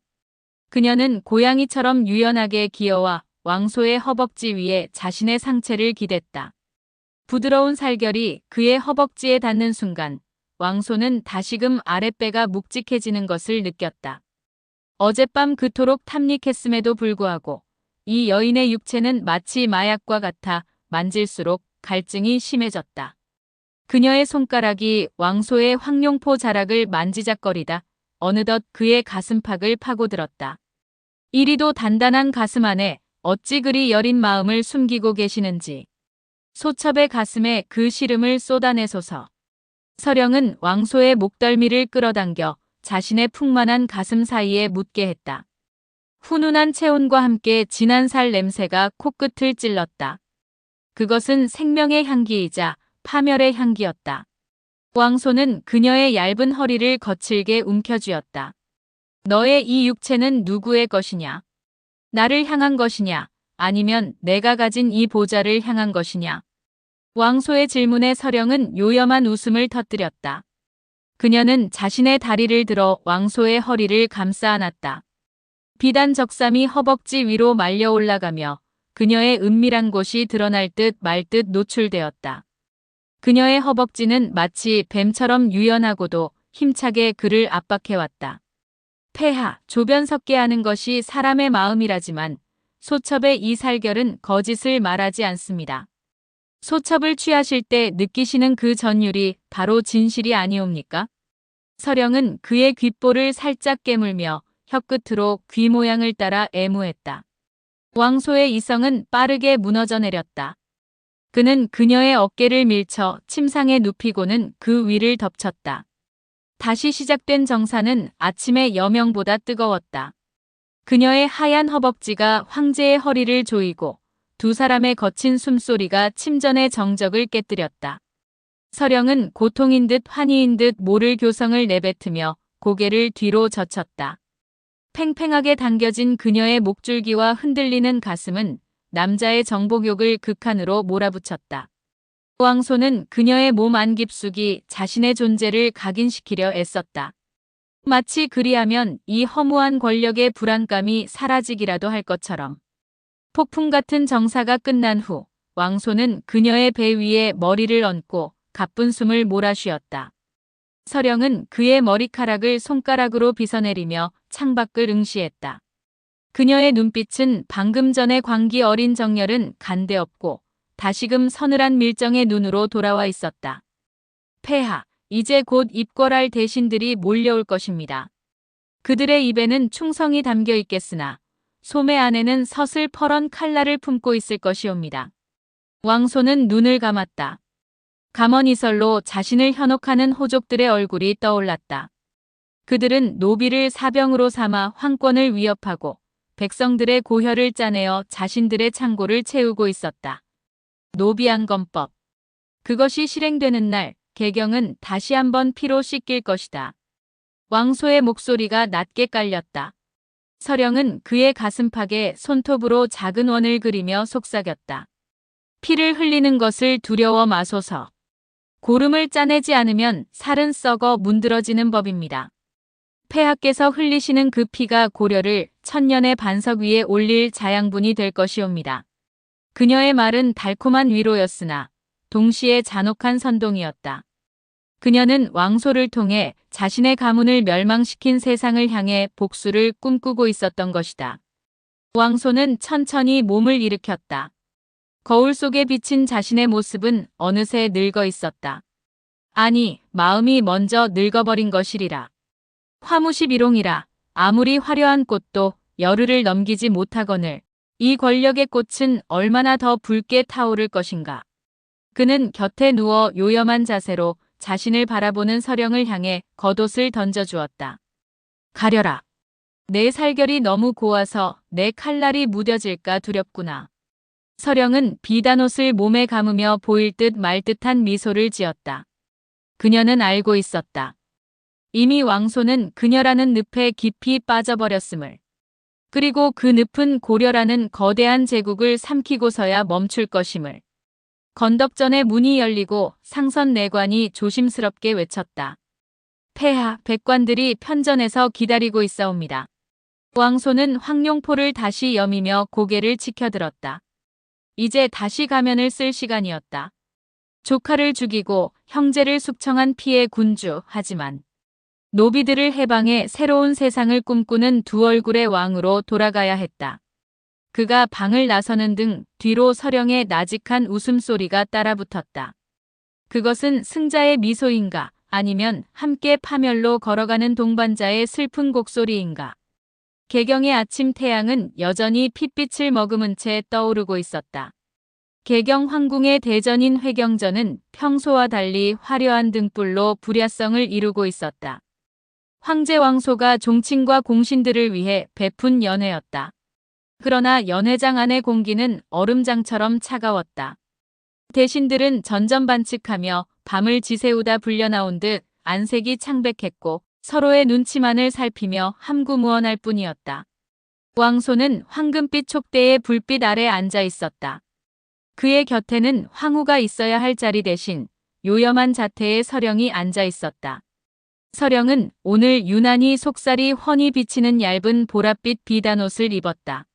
그녀는 고양이처럼 유연하게 기어와 왕소의 허벅지 위에 자신의 상체를 기댔다. 부드러운 살결이 그의 허벅지에 닿는 순간 왕소는 다시금 아랫배가 묵직해지는 것을 느꼈다. 어젯밤 그토록 탐닉했음에도 불구하고 이 여인의 육체는 마치 마약과 같아 만질수록 갈증이 심해졌다. 그녀의 손가락이 왕소의 황룡포 자락을 만지작거리다 어느덧 그의 가슴팍을 파고들었다. 이리도 단단한 가슴 안에 어찌 그리 여린 마음을 숨기고 계시는지 소첩의 가슴에 그 시름을 쏟아내소서. 서령은 왕소의 목덜미를 끌어당겨 자신의 풍만한 가슴 사이에 묻게 했다. 훈훈한 체온과 함께 진한 살 냄새가 코끝을 찔렀다. 그것은 생명의 향기이자 파멸의 향기였다. 왕소는 그녀의 얇은 허리를 거칠게 움켜쥐었다. 너의 이 육체는 누구의 것이냐? 나를 향한 것이냐? 아니면 내가 가진 이 보좌를 향한 것이냐? 왕소의 질문에 서령은 요염한 웃음을 터뜨렸다. 그녀는 자신의 다리를 들어 왕소의 허리를 감싸 안았다. 비단 적삼이 허벅지 위로 말려 올라가며 그녀의 은밀한 곳이 드러날 듯 말 듯 노출되었다. 그녀의 허벅지는 마치 뱀처럼 유연하고도 힘차게 그를 압박해왔다. 폐하, 조변 섞게 하는 것이 사람의 마음이라지만 소첩의 이 살결은 거짓을 말하지 않습니다. 소첩을 취하실 때 느끼시는 그 전율이 바로 진실이 아니옵니까? 서령은 그의 귓볼을 살짝 깨물며 혀끝으로 귀 모양을 따라 애무했다. 왕소의 이성은 빠르게 무너져 내렸다. 그는 그녀의 어깨를 밀쳐 침상에 눕히고는 그 위를 덮쳤다. 다시 시작된 정사는 아침의 여명보다 뜨거웠다. 그녀의 하얀 허벅지가 황제의 허리를 조이고 두 사람의 거친 숨소리가 침전의 정적을 깨뜨렸다. 서령은 고통인 듯 환희인 듯 모를 교성을 내뱉으며 고개를 뒤로 젖혔다. 팽팽하게 당겨진 그녀의 목줄기와 흔들리는 가슴은 남자의 정복욕을 극한으로 몰아붙였다. 왕소는 그녀의 몸 안 깊숙이 자신의 존재를 각인시키려 애썼다. 마치 그리하면 이 허무한 권력의 불안감이 사라지기라도 할 것처럼. 폭풍 같은 정사가 끝난 후 왕소는 그녀의 배 위에 머리를 얹고 가쁜 숨을 몰아쉬었다. 서령은 그의 머리카락을 손가락으로 빗어내리며 창밖을 응시했다. 그녀의 눈빛은 방금 전의 광기 어린 정열은 간데없고 다시금 서늘한 밀정의 눈으로 돌아와 있었다. 폐하, 이제 곧 입궐할 대신들이 몰려올 것입니다. 그들의 입에는 충성이 담겨 있겠으나 소매 안에는 서슬퍼런 칼날을 품고 있을 것이옵니다. 왕소는 눈을 감았다. 감언이설로 자신을 현혹하는 호족들의 얼굴이 떠올랐다. 그들은 노비를 사병으로 삼아 황권을 위협하고 백성들의 고혈을 짜내어 자신들의 창고를 채우고 있었다. 노비안검법. 그것이 실행되는 날 개경은 다시 한번 피로 씻길 것이다. 왕소의 목소리가 낮게 깔렸다. 서령은 그의 가슴팍에 손톱으로 작은 원을 그리며 속삭였다. 피를 흘리는 것을 두려워 마소서. 고름을 짜내지 않으면 살은 썩어 문드러지는 법입니다. 폐하께서 흘리시는 그 피가 고려를 천년의 반석 위에 올릴 자양분이 될 것이옵니다. 그녀의 말은 달콤한 위로였으나 동시에 잔혹한 선동이었다. 그녀는 왕소를 통해 자신의 가문을 멸망시킨 세상을 향해 복수를 꿈꾸고 있었던 것이다. 왕소는 천천히 몸을 일으켰다. 거울 속에 비친 자신의 모습은 어느새 늙어 있었다. 아니, 마음이 먼저 늙어버린 것이리라. 화무시비롱이라. 아무리 화려한 꽃도 열흘을 넘기지 못하거늘 이 권력의 꽃은 얼마나 더 붉게 타오를 것인가. 그는 곁에 누워 요염한 자세로 자신을 바라보는 서령을 향해 겉옷을 던져주었다. 가려라. 내 살결이 너무 고와서 내 칼날이 무뎌질까 두렵구나. 서령은 비단옷을 몸에 감으며 보일 듯 말 듯한 미소를 지었다. 그녀는 알고 있었다. 이미 왕소는 그녀라는 늪에 깊이 빠져버렸음을. 그리고 그 늪은 고려라는 거대한 제국을 삼키고서야 멈출 것임을. 건덕전의 문이 열리고 상선 내관이 조심스럽게 외쳤다. 폐하, 백관들이 편전에서 기다리고 있사옵니다. 왕소는 황룡포를 다시 여미며 고개를 치켜들었다. 이제 다시 가면을 쓸 시간이었다. 조카를 죽이고 형제를 숙청한 피해 군주, 하지만 노비들을 해방해 새로운 세상을 꿈꾸는 두 얼굴의 왕으로 돌아가야 했다. 그가 방을 나서는 등 뒤로 서령의 나직한 웃음소리가 따라붙었다. 그것은 승자의 미소인가, 아니면 함께 파멸로 걸어가는 동반자의 슬픈 곡소리인가. 개경의 아침 태양은 여전히 핏빛을 머금은 채 떠오르고 있었다. 개경 황궁의 대전인 회경전은 평소와 달리 화려한 등불로 불야성을 이루고 있었다. 황제 왕소가 종친과 공신들을 위해 베푼 연회였다. 그러나 연회장 안의 공기는 얼음장처럼 차가웠다. 대신들은 전전반측하며 밤을 지새우다 불려나온 듯 안색이 창백했고 서로의 눈치만을 살피며 함구무언할 뿐이었다. 왕소는 황금빛 촉대의 불빛 아래 앉아 있었다. 그의 곁에는 황후가 있어야 할 자리 대신 요염한 자태의 서령이 앉아 있었다. 서령은 오늘 유난히 속살이 훤히 비치는 얇은 보랏빛 비단옷을 입었다.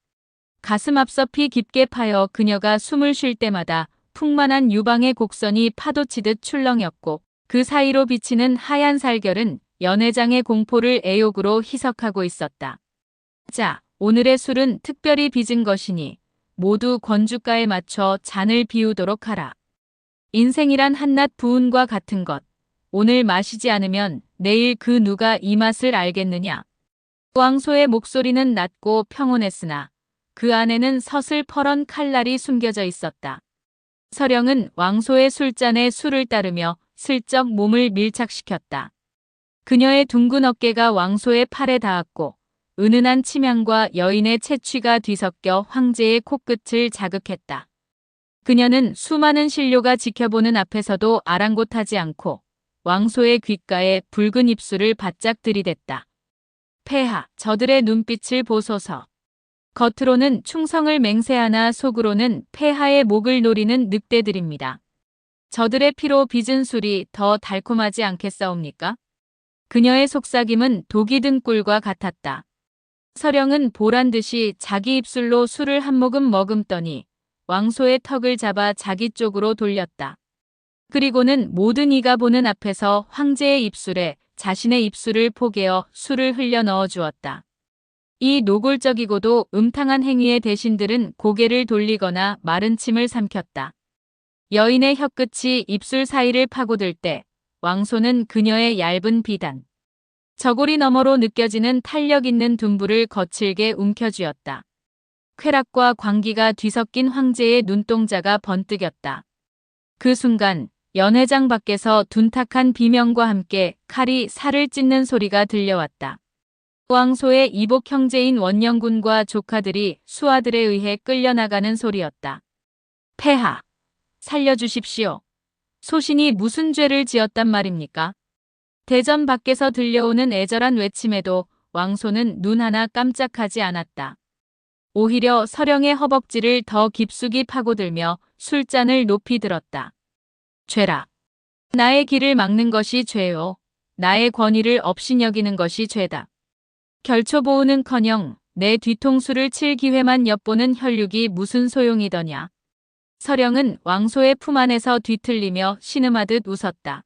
가슴 앞섭이 깊게 파여 그녀가 숨을 쉴 때마다 풍만한 유방의 곡선이 파도치듯 출렁였고 그 사이로 비치는 하얀 살결은 연회장의 공포를 애욕으로 희석하고 있었다. 자, 오늘의 술은 특별히 빚은 것이니 모두 권주가에 맞춰 잔을 비우도록 하라. 인생이란 한낱 부은과 같은 것. 오늘 마시지 않으면 내일 그 누가 이 맛을 알겠느냐. 왕소의 목소리는 낮고 평온했으나 그 안에는 서슬퍼런 칼날이 숨겨져 있었다. 서령은 왕소의 술잔에 술을 따르며 슬쩍 몸을 밀착시켰다. 그녀의 둥근 어깨가 왕소의 팔에 닿았고 은은한 침향과 여인의 채취가 뒤섞여 황제의 코끝을 자극했다. 그녀는 수많은 신료가 지켜보는 앞에서도 아랑곳하지 않고 왕소의 귓가에 붉은 입술을 바짝 들이댔다. 폐하, 저들의 눈빛을 보소서. 겉으로는 충성을 맹세하나 속으로는 폐하의 목을 노리는 늑대들입니다. 저들의 피로 빚은 술이 더 달콤하지 않겠사옵니까? 그녀의 속삭임은 독이 든 꿀과 같았다. 서령은 보란듯이 자기 입술로 술을 한 모금 머금더니 왕소의 턱을 잡아 자기 쪽으로 돌렸다. 그리고는 모든 이가 보는 앞에서 황제의 입술에 자신의 입술을 포개어 술을 흘려 넣어 주었다. 이 노골적이고도 음탕한 행위의 대신들은 고개를 돌리거나 마른 침을 삼켰다. 여인의 혀끝이 입술 사이를 파고들 때 왕소는 그녀의 얇은 비단, 저고리 너머로 느껴지는 탄력 있는 둔부를 거칠게 움켜쥐었다. 쾌락과 광기가 뒤섞인 황제의 눈동자가 번뜩였다. 그 순간 연회장 밖에서 둔탁한 비명과 함께 칼이 살을 찢는 소리가 들려왔다. 왕소의 이복 형제인 원영군과 조카들이 수하들에 의해 끌려나가는 소리였다. 폐하, 살려주십시오. 소신이 무슨 죄를 지었단 말입니까? 대전 밖에서 들려오는 애절한 외침에도 왕소는 눈 하나 깜짝하지 않았다. 오히려 서령의 허벅지를 더 깊숙이 파고들며 술잔을 높이 들었다. 죄라. 나의 길을 막는 것이 죄요. 나의 권위를 업신여기는 것이 죄다. 결초보우는커녕 내 뒤통수를 칠 기회만 엿보는 혈육이 무슨 소용이더냐. 서령은 왕소의 품 안에서 뒤틀리며 신음하듯 웃었다.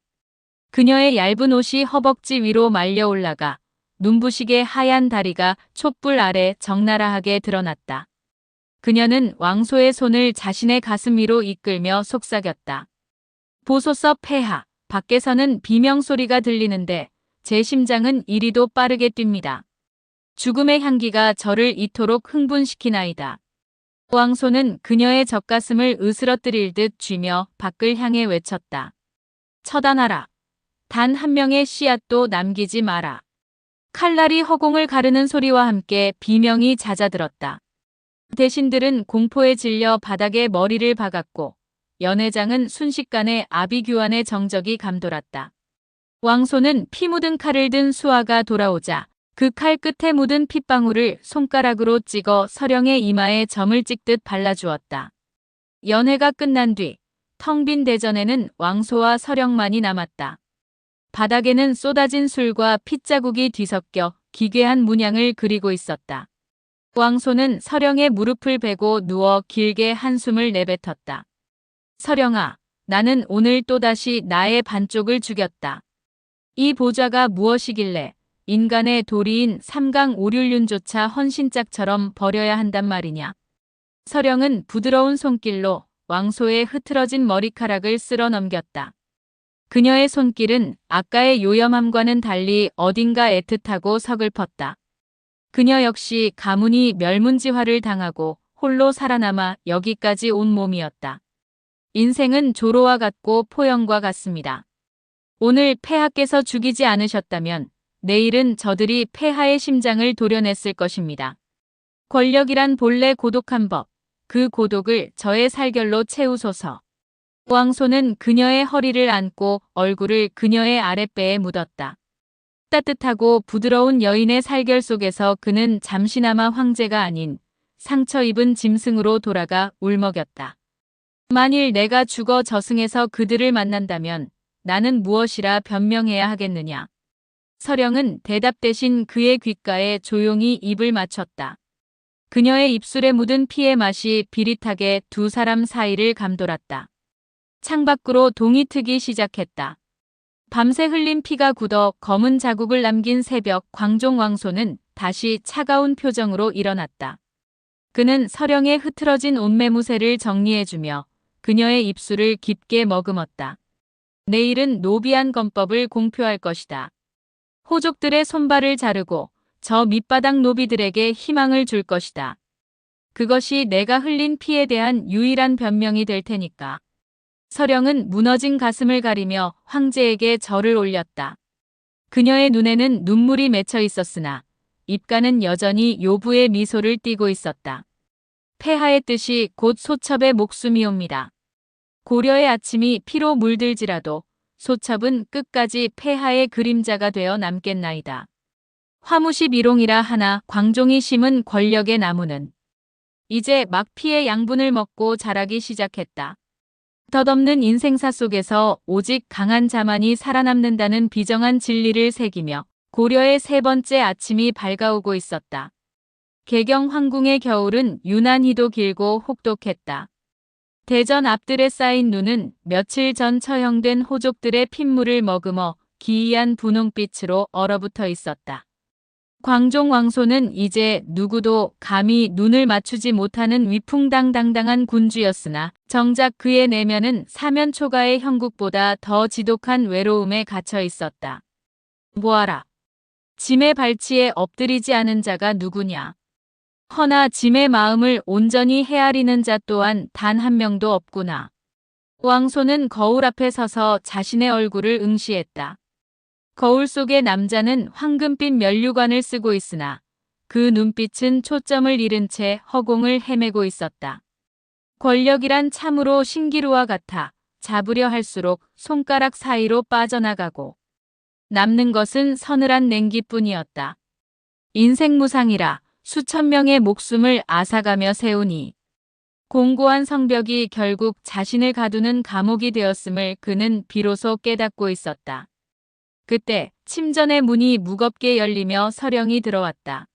그녀의 얇은 옷이 허벅지 위로 말려 올라가 눈부시게 하얀 다리가 촛불 아래 적나라하게 드러났다. 그녀는 왕소의 손을 자신의 가슴 위로 이끌며 속삭였다. 보소서 폐하, 밖에서는 비명소리가 들리는데 제 심장은 이리도 빠르게 뜁니다. 죽음의 향기가 저를 이토록 흥분시키나이다. 왕소는 그녀의 젖가슴을 으스러뜨릴 듯 쥐며 밖을 향해 외쳤다. 처단하라. 단 한 명의 씨앗도 남기지 마라. 칼날이 허공을 가르는 소리와 함께 비명이 잦아들었다. 대신들은 공포에 질려 바닥에 머리를 박았고 연회장은 순식간에 아비규환의 정적이 감돌았다. 왕소는 피 묻은 칼을 든 수하가 돌아오자 그 칼 끝에 묻은 핏방울을 손가락으로 찍어 서령의 이마에 점을 찍듯 발라주었다. 연회가 끝난 뒤 텅 빈 대전에는 왕소와 서령만이 남았다. 바닥에는 쏟아진 술과 핏자국이 뒤섞여 기괴한 문양을 그리고 있었다. 왕소는 서령의 무릎을 베고 누워 길게 한숨을 내뱉었다. 서령아, 나는 오늘 또다시 나의 반쪽을 죽였다. 이 보좌가 무엇이길래 인간의 도리인 삼강오륜륜조차 헌신짝처럼 버려야 한단 말이냐. 서령은 부드러운 손길로 왕소의 흐트러진 머리카락을 쓸어 넘겼다. 그녀의 손길은 아까의 요염함과는 달리 어딘가 애틋하고 서글펐다. 그녀 역시 가문이 멸문지화를 당하고 홀로 살아남아 여기까지 온 몸이었다. 인생은 조로와 같고 포영과 같습니다. 오늘 폐하께서 죽이지 않으셨다면 내일은 저들이 폐하의 심장을 도려냈을 것입니다. 권력이란 본래 고독한 법, 그 고독을 저의 살결로 채우소서. 왕소는 그녀의 허리를 안고 얼굴을 그녀의 아랫배에 묻었다. 따뜻하고 부드러운 여인의 살결 속에서 그는 잠시나마 황제가 아닌 상처 입은 짐승으로 돌아가 울먹였다. 만일 내가 죽어 저승에서 그들을 만난다면 나는 무엇이라 변명해야 하겠느냐. 서령은 대답 대신 그의 귓가에 조용히 입을 맞췄다. 그녀의 입술에 묻은 피의 맛이 비릿하게 두 사람 사이를 감돌았다. 창밖으로 동이 트기 시작했다. 밤새 흘린 피가 굳어 검은 자국을 남긴 새벽 광종 왕소는 다시 차가운 표정으로 일어났다. 그는 서령의 흐트러진 옷매무새를 정리해주며 그녀의 입술을 깊게 머금었다. 내일은 노비한 건법을 공표할 것이다. 호족들의 손발을 자르고 저 밑바닥 노비들에게 희망을 줄 것이다. 그것이 내가 흘린 피에 대한 유일한 변명이 될 테니까. 서령은 무너진 가슴을 가리며 황제에게 절을 올렸다. 그녀의 눈에는 눈물이 맺혀 있었으나 입가는 여전히 요부의 미소를 띠고 있었다. 폐하의 뜻이 곧 소첩의 목숨이옵니다. 고려의 아침이 피로 물들지라도 소첩은 끝까지 폐하의 그림자가 되어 남겠나이다. 화무시 비롱이라 하나 광종이 심은 권력의 나무는 이제 막 피의 양분을 먹고 자라기 시작했다. 덧없는 인생사 속에서 오직 강한 자만이 살아남는다는 비정한 진리를 새기며 고려의 세 번째 아침이 밝아오고 있었다. 개경 황궁의 겨울은 유난히도 길고 혹독했다. 대전 앞들에 쌓인 눈은 며칠 전 처형된 호족들의 핏물을 머금어 기이한 분홍빛으로 얼어붙어 있었다. 광종 왕소는 이제 누구도 감히 눈을 맞추지 못하는 위풍당당당한 군주였으나 정작 그의 내면은 사면초가의 형국보다 더 지독한 외로움에 갇혀 있었다. 보아라. 짐의 발치에 엎드리지 않은 자가 누구냐. 허나 짐의 마음을 온전히 헤아리는 자 또한 단 한 명도 없구나. 왕소는 거울 앞에 서서 자신의 얼굴을 응시했다. 거울 속의 남자는 황금빛 면류관을 쓰고 있으나 그 눈빛은 초점을 잃은 채 허공을 헤매고 있었다. 권력이란 참으로 신기루와 같아 잡으려 할수록 손가락 사이로 빠져나가고 남는 것은 서늘한 냉기뿐이었다. 인생무상이라 수천 명의 목숨을 앗아가며 세우니 공고한 성벽이 결국 자신을 가두는 감옥이 되었음을 그는 비로소 깨닫고 있었다. 그때 침전의 문이 무겁게 열리며 서령이 들어왔다.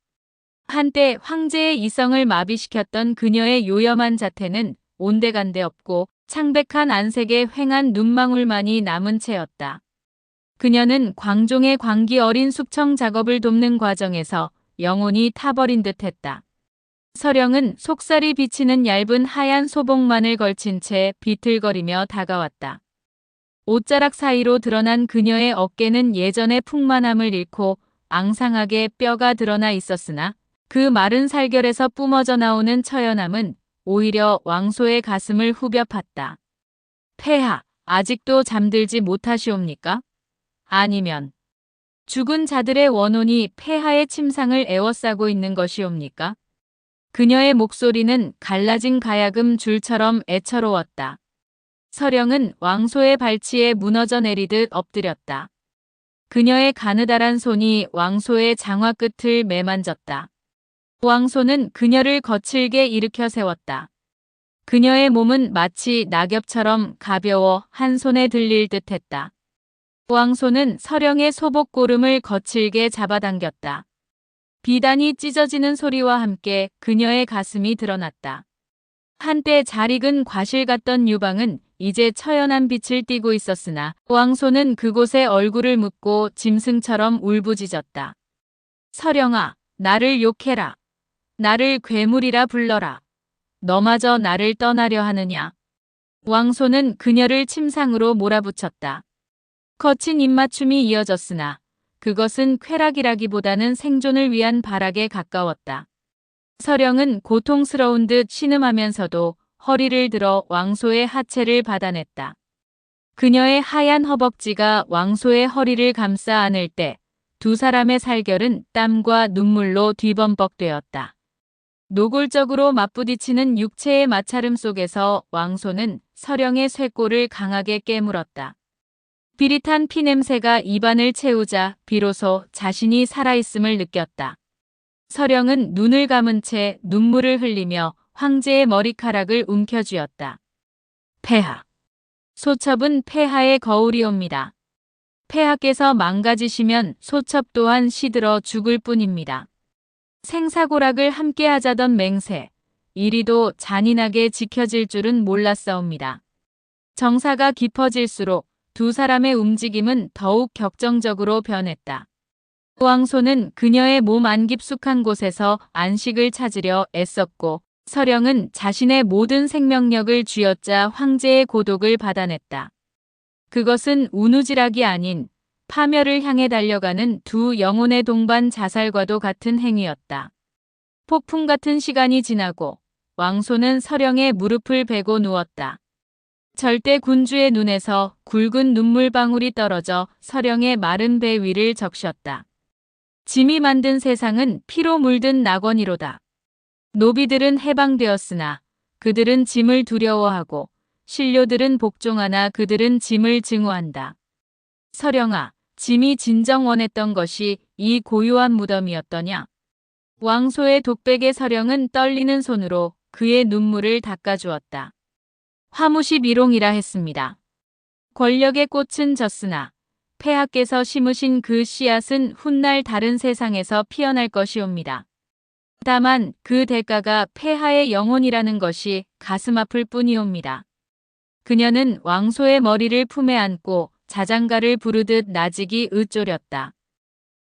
한때 황제의 이성을 마비시켰던 그녀의 요염한 자태는 온데간데 없고 창백한 안색에 휑한 눈망울만이 남은 채였다. 그녀는 광종의 광기 어린 숙청 작업을 돕는 과정에서 영혼이 타버린 듯했다. 서령은 속살이 비치는 얇은 하얀 소복만을 걸친 채 비틀거리며 다가왔다. 옷자락 사이로 드러난 그녀의 어깨는 예전의 풍만함을 잃고 앙상하게 뼈가 드러나 있었으나 그 마른 살결에서 뿜어져 나오는 처연함은 오히려 왕소의 가슴을 후벼 팠다. 폐하, 아직도 잠들지 못하시옵니까? 아니면 죽은 자들의 원혼이 폐하의 침상을 에워싸고 있는 것이옵니까? 그녀의 목소리는 갈라진 가야금 줄처럼 애처로웠다. 서령은 왕소의 발치에 무너져 내리듯 엎드렸다. 그녀의 가느다란 손이 왕소의 장화 끝을 매만졌다. 왕소는 그녀를 거칠게 일으켜 세웠다. 그녀의 몸은 마치 낙엽처럼 가벼워 한 손에 들릴 듯했다. 왕소는 서령의 소복고름을 거칠게 잡아당겼다. 비단이 찢어지는 소리와 함께 그녀의 가슴이 드러났다. 한때 잘 익은 과실 같던 유방은 이제 처연한 빛을 띠고 있었으나 왕소는 그곳에 얼굴을 묻고 짐승처럼 울부짖었다. 서령아, 나를 욕해라. 나를 괴물이라 불러라. 너마저 나를 떠나려 하느냐. 왕소는 그녀를 침상으로 몰아붙였다. 거친 입맞춤이 이어졌으나 그것은 쾌락이라기보다는 생존을 위한 발악에 가까웠다. 서령은 고통스러운 듯 신음하면서도 허리를 들어 왕소의 하체를 받아냈다. 그녀의 하얀 허벅지가 왕소의 허리를 감싸 안을 때 두 사람의 살결은 땀과 눈물로 뒤범벅되었다. 노골적으로 맞부딪히는 육체의 마찰음 속에서 왕소는 서령의 쇄골을 강하게 깨물었다. 비릿한 피냄새가 입안을 채우자 비로소 자신이 살아있음을 느꼈다. 서령은 눈을 감은 채 눈물을 흘리며 황제의 머리카락을 움켜쥐었다. 폐하. 소첩은 폐하의 거울이옵니다. 폐하께서 망가지시면 소첩 또한 시들어 죽을 뿐입니다. 생사고락을 함께 하자던 맹세, 이리도 잔인하게 지켜질 줄은 몰랐사옵니다. 정사가 깊어질수록 두 사람의 움직임은 더욱 격정적으로 변했다. 왕소는 그녀의 몸 안 깊숙한 곳에서 안식을 찾으려 애썼고 서령은 자신의 모든 생명력을 쥐어짜 황제의 고독을 받아냈다. 그것은 우누지락이 아닌 파멸을 향해 달려가는 두 영혼의 동반 자살과도 같은 행위였다. 폭풍 같은 시간이 지나고 왕소는 서령의 무릎을 베고 누웠다. 절대 군주의 눈에서 굵은 눈물방울이 떨어져 서령의 마른 배 위를 적셨다. 짐이 만든 세상은 피로 물든 낙원이로다. 노비들은 해방되었으나 그들은 짐을 두려워하고 신료들은 복종하나 그들은 짐을 증오한다. 서령아, 짐이 진정 원했던 것이 이 고요한 무덤이었더냐? 왕소의 독백의 서령은 떨리는 손으로 그의 눈물을 닦아주었다. 화무시 미롱이라 했습니다. 권력의 꽃은 졌으나 폐하께서 심으신 그 씨앗은 훗날 다른 세상에서 피어날 것이옵니다. 다만 그 대가가 폐하의 영혼이라는 것이 가슴 아플 뿐이옵니다. 그녀는 왕소의 머리를 품에 안고 자장가를 부르듯 나직이 으쪼렸다.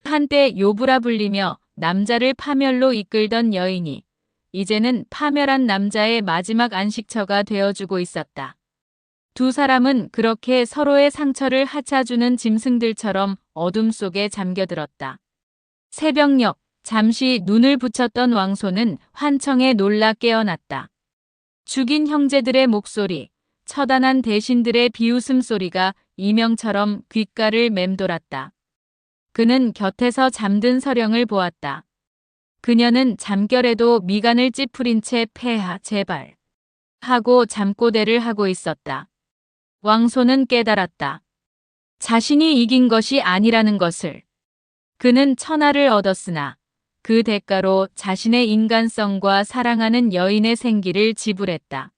한때 요부라 불리며 남자를 파멸로 이끌던 여인이 이제는 파멸한 남자의 마지막 안식처가 되어주고 있었다. 두 사람은 그렇게 서로의 상처를 하차주는 짐승들처럼 어둠 속에 잠겨들었다. 새벽녘 잠시 눈을 붙였던 왕소는 환청에 놀라 깨어났다. 죽인 형제들의 목소리, 처단한 대신들의 비웃음 소리가 이명처럼 귓가를 맴돌았다. 그는 곁에서 잠든 서령을 보았다. 그녀는 잠결에도 미간을 찌푸린 채 폐하 제발 하고 잠꼬대를 하고 있었다. 왕소는 깨달았다. 자신이 이긴 것이 아니라는 것을. 그는 천하를 얻었으나 그 대가로 자신의 인간성과 사랑하는 여인의 생기를 지불했다.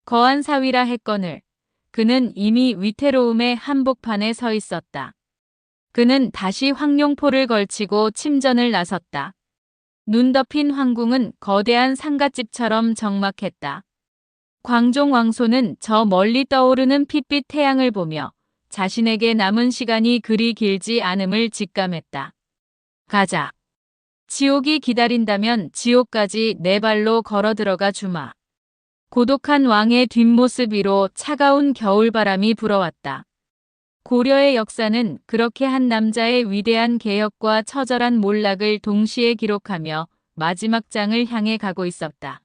거한 사위라 했거늘 그는 이미 위태로움의 한복판에 서 있었다. 그는 다시 황룡포를 걸치고 침전을 나섰다. 눈 덮인 황궁은 거대한 상갓집처럼 적막했다. 광종 왕소는 저 멀리 떠오르는 핏빛 태양을 보며 자신에게 남은 시간이 그리 길지 않음을 직감했다. 가자. 지옥이 기다린다면 지옥까지 내 발로 걸어 들어가 주마. 고독한 왕의 뒷모습 위로 차가운 겨울바람이 불어왔다. 고려의 역사는 그렇게 한 남자의 위대한 개혁과 처절한 몰락을 동시에 기록하며 마지막 장을 향해 가고 있었다.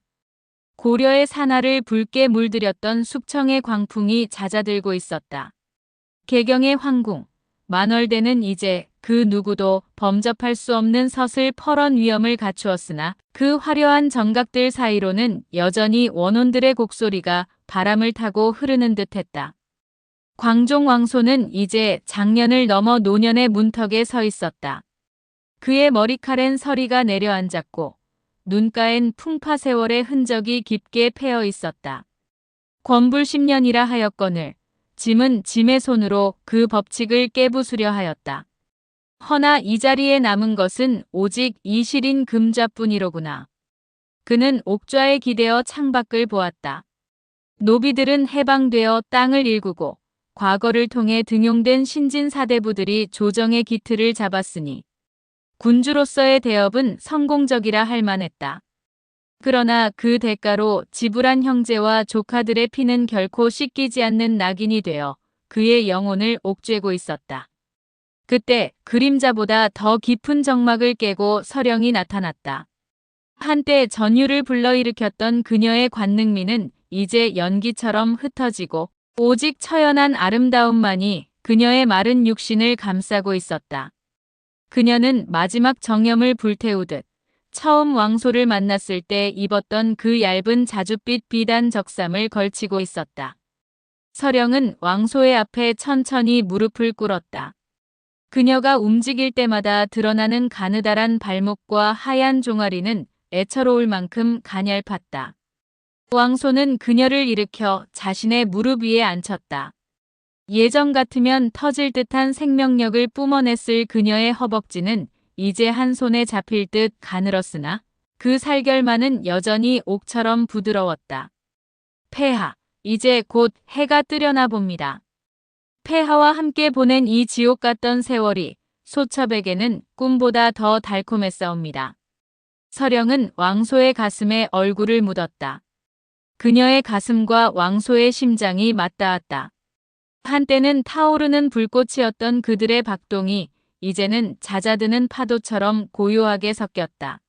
고려의 산하를 붉게 물들였던 숙청의 광풍이 잦아들고 있었다. 개경의 황궁, 만월대는 이제 그 누구도 범접할 수 없는 서슬 펄런 위엄을 갖추었으나 그 화려한 정각들 사이로는 여전히 원혼들의 곡소리가 바람을 타고 흐르는 듯했다. 광종 왕소는 이제 장년을 넘어 노년의 문턱에 서 있었다. 그의 머리칼엔 서리가 내려앉았고 눈가엔 풍파세월의 흔적이 깊게 패어 있었다. 권불 10년이라 하였거늘 짐은 짐의 손으로 그 법칙을 깨부수려 하였다. 허나 이 자리에 남은 것은 오직 이 실인 금좌뿐이로구나. 그는 옥좌에 기대어 창밖을 보았다. 노비들은 해방되어 땅을 일구고 과거를 통해 등용된 신진사대부들이 조정의 기틀을 잡았으니 군주로서의 대업은 성공적이라 할 만했다. 그러나 그 대가로 지불한 형제와 조카들의 피는 결코 씻기지 않는 낙인이 되어 그의 영혼을 옥죄고 있었다. 그때 그림자보다 더 깊은 정막을 깨고 서령이 나타났다. 한때 전율을 불러일으켰던 그녀의 관능미는 이제 연기처럼 흩어지고 오직 처연한 아름다움만이 그녀의 마른 육신을 감싸고 있었다. 그녀는 마지막 정염을 불태우듯 처음 왕소를 만났을 때 입었던 그 얇은 자줏빛 비단 적삼을 걸치고 있었다. 서령은 왕소의 앞에 천천히 무릎을 꿇었다. 그녀가 움직일 때마다 드러나는 가느다란 발목과 하얀 종아리는 애처로울 만큼 가냘팠다. 왕소는 그녀를 일으켜 자신의 무릎 위에 앉혔다. 예전 같으면 터질 듯한 생명력을 뿜어냈을 그녀의 허벅지는 이제 한 손에 잡힐 듯 가늘었으나 그 살결만은 여전히 옥처럼 부드러웠다. 폐하, 이제 곧 해가 뜨려나 봅니다. 폐하와 함께 보낸 이 지옥 같던 세월이 소첩에게는 꿈보다 더 달콤했사옵니다. 서령은 왕소의 가슴에 얼굴을 묻었다. 그녀의 가슴과 왕소의 심장이 맞닿았다. 한때는 타오르는 불꽃이었던 그들의 박동이 이제는 잦아드는 파도처럼 고요하게 섞였다.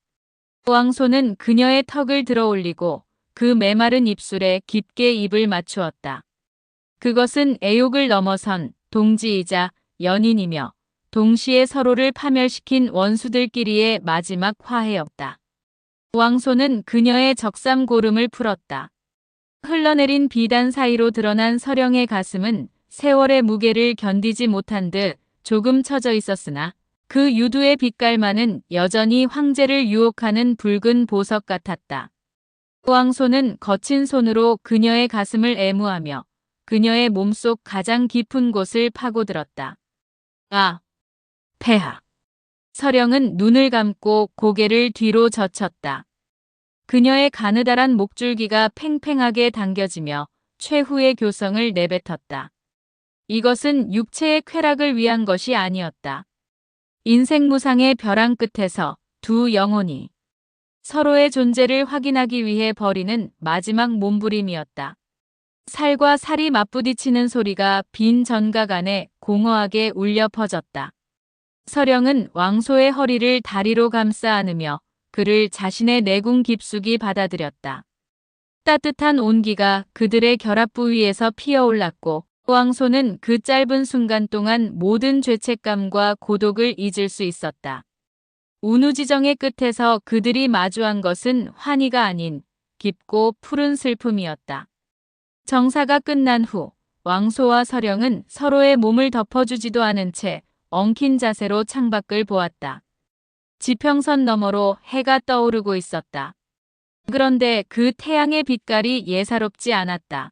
왕소는 그녀의 턱을 들어 올리고 그 메마른 입술에 깊게 입을 맞추었다. 그것은 애욕을 넘어선 동지이자 연인이며 동시에 서로를 파멸시킨 원수들끼리의 마지막 화해였다. 왕소는 그녀의 적삼고름을 풀었다. 흘러내린 비단 사이로 드러난 서령의 가슴은 세월의 무게를 견디지 못한 듯 조금 처져 있었으나 그 유두의 빛깔만은 여전히 황제를 유혹하는 붉은 보석 같았다. 왕소는 거친 손으로 그녀의 가슴을 애무하며 그녀의 몸속 가장 깊은 곳을 파고들었다. 아, 폐하. 서령은 눈을 감고 고개를 뒤로 젖혔다. 그녀의 가느다란 목줄기가 팽팽하게 당겨지며 최후의 교성을 내뱉었다. 이것은 육체의 쾌락을 위한 것이 아니었다. 인생무상의 벼랑 끝에서 두 영혼이 서로의 존재를 확인하기 위해 벌이는 마지막 몸부림이었다. 살과 살이 맞부딪히는 소리가 빈 전각 안에 공허하게 울려 퍼졌다. 서령은 왕소의 허리를 다리로 감싸 안으며 그를 자신의 내궁 깊숙이 받아들였다. 따뜻한 온기가 그들의 결합 부위에서 피어올랐고 왕소는 그 짧은 순간 동안 모든 죄책감과 고독을 잊을 수 있었다. 운우지정의 끝에서 그들이 마주한 것은 환희가 아닌 깊고 푸른 슬픔이었다. 정사가 끝난 후 왕소와 서령은 서로의 몸을 덮어주지도 않은 채 엉킨 자세로 창밖을 보았다. 지평선 너머로 해가 떠오르고 있었다. 그런데 그 태양의 빛깔이 예사롭지 않았다.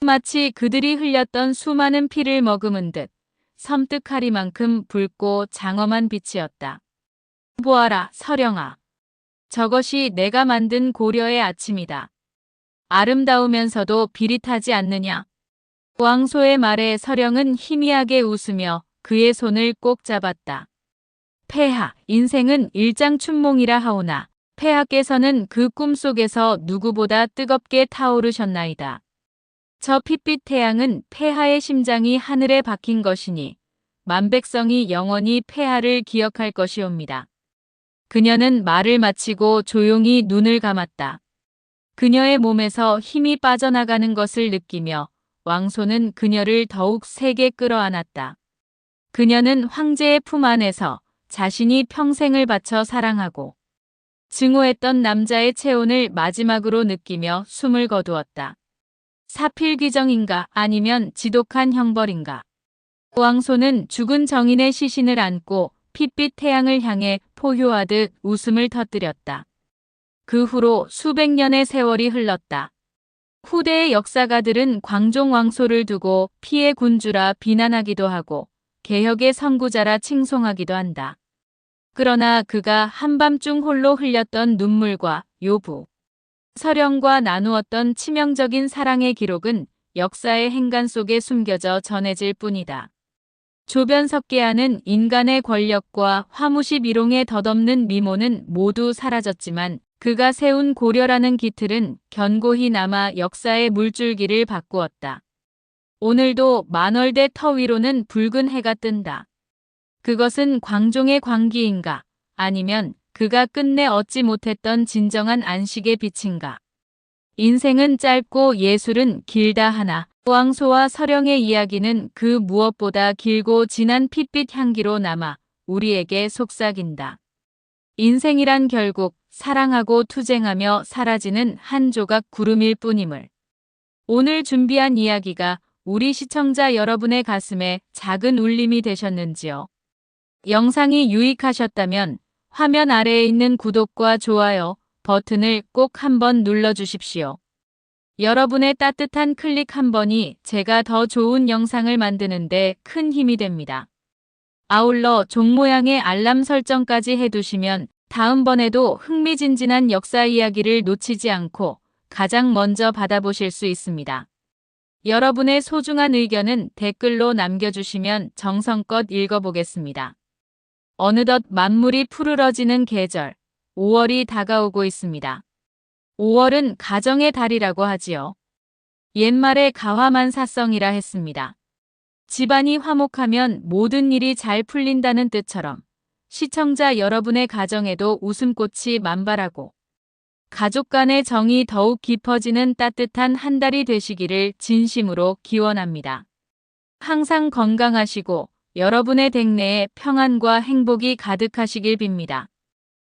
마치 그들이 흘렸던 수많은 피를 머금은 듯 섬뜩하리만큼 붉고 장엄한 빛이었다. 보아라, 서령아. 저것이 내가 만든 고려의 아침이다. 아름다우면서도 비릿하지 않느냐? 왕소의 말에 서령은 희미하게 웃으며 그의 손을 꼭 잡았다. 폐하, 인생은 일장춘몽이라 하오나 폐하께서는 그 꿈속에서 누구보다 뜨겁게 타오르셨나이다. 저 핏빛 태양은 폐하의 심장이 하늘에 박힌 것이니 만백성이 영원히 폐하를 기억할 것이옵니다. 그녀는 말을 마치고 조용히 눈을 감았다. 그녀의 몸에서 힘이 빠져나가는 것을 느끼며 왕소는 그녀를 더욱 세게 끌어안았다. 그녀는 황제의 품 안에서 자신이 평생을 바쳐 사랑하고 증오했던 남자의 체온을 마지막으로 느끼며 숨을 거두었다. 사필귀정인가 아니면 지독한 형벌인가. 왕소는 죽은 정인의 시신을 안고 핏빛 태양을 향해 포효하듯 웃음을 터뜨렸다. 그 후로 수백 년의 세월이 흘렀다. 후대의 역사가들은 광종 왕소를 두고 피해 군주라 비난하기도 하고 개혁의 선구자라 칭송하기도 한다. 그러나 그가 한밤중 홀로 흘렸던 눈물과 요부, 서령과 나누었던 치명적인 사랑의 기록은 역사의 행간 속에 숨겨져 전해질 뿐이다. 조변석계하는 인간의 권력과 화무시 미롱에 덧없는 미모는 모두 사라졌지만 그가 세운 고려라는 기틀은 견고히 남아 역사의 물줄기를 바꾸었다. 오늘도 만월대 터 위로는 붉은 해가 뜬다. 그것은 광종의 광기인가 아니면 그가 끝내 얻지 못했던 진정한 안식의 빛인가. 인생은 짧고 예술은 길다 하나 왕소와 서령의 이야기는 그 무엇보다 길고 진한 핏빛 향기로 남아 우리에게 속삭인다. 인생이란 결국 사랑하고 투쟁하며 사라지는 한 조각 구름일 뿐임을. 오늘 준비한 이야기가 우리 시청자 여러분의 가슴에 작은 울림이 되셨는지요? 영상이 유익하셨다면 화면 아래에 있는 구독과 좋아요 버튼을 꼭 한번 눌러주십시오. 여러분의 따뜻한 클릭 한 번이 제가 더 좋은 영상을 만드는데 큰 힘이 됩니다. 아울러 종 모양의 알람 설정까지 해두시면 다음번에도 흥미진진한 역사 이야기를 놓치지 않고 가장 먼저 받아보실 수 있습니다. 여러분의 소중한 의견은 댓글로 남겨주시면 정성껏 읽어보겠습니다. 어느덧 만물이 푸르러지는 계절, 5월이 다가오고 있습니다. 5월은 가정의 달이라고 하지요. 옛말에 가화만사성이라 했습니다. 집안이 화목하면 모든 일이 잘 풀린다는 뜻처럼 시청자 여러분의 가정에도 웃음꽃이 만발하고 가족 간의 정이 더욱 깊어지는 따뜻한 한 달이 되시기를 진심으로 기원합니다. 항상 건강하시고 여러분의 댁내에 평안과 행복이 가득하시길 빕니다.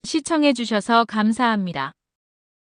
시청해주셔서 감사합니다.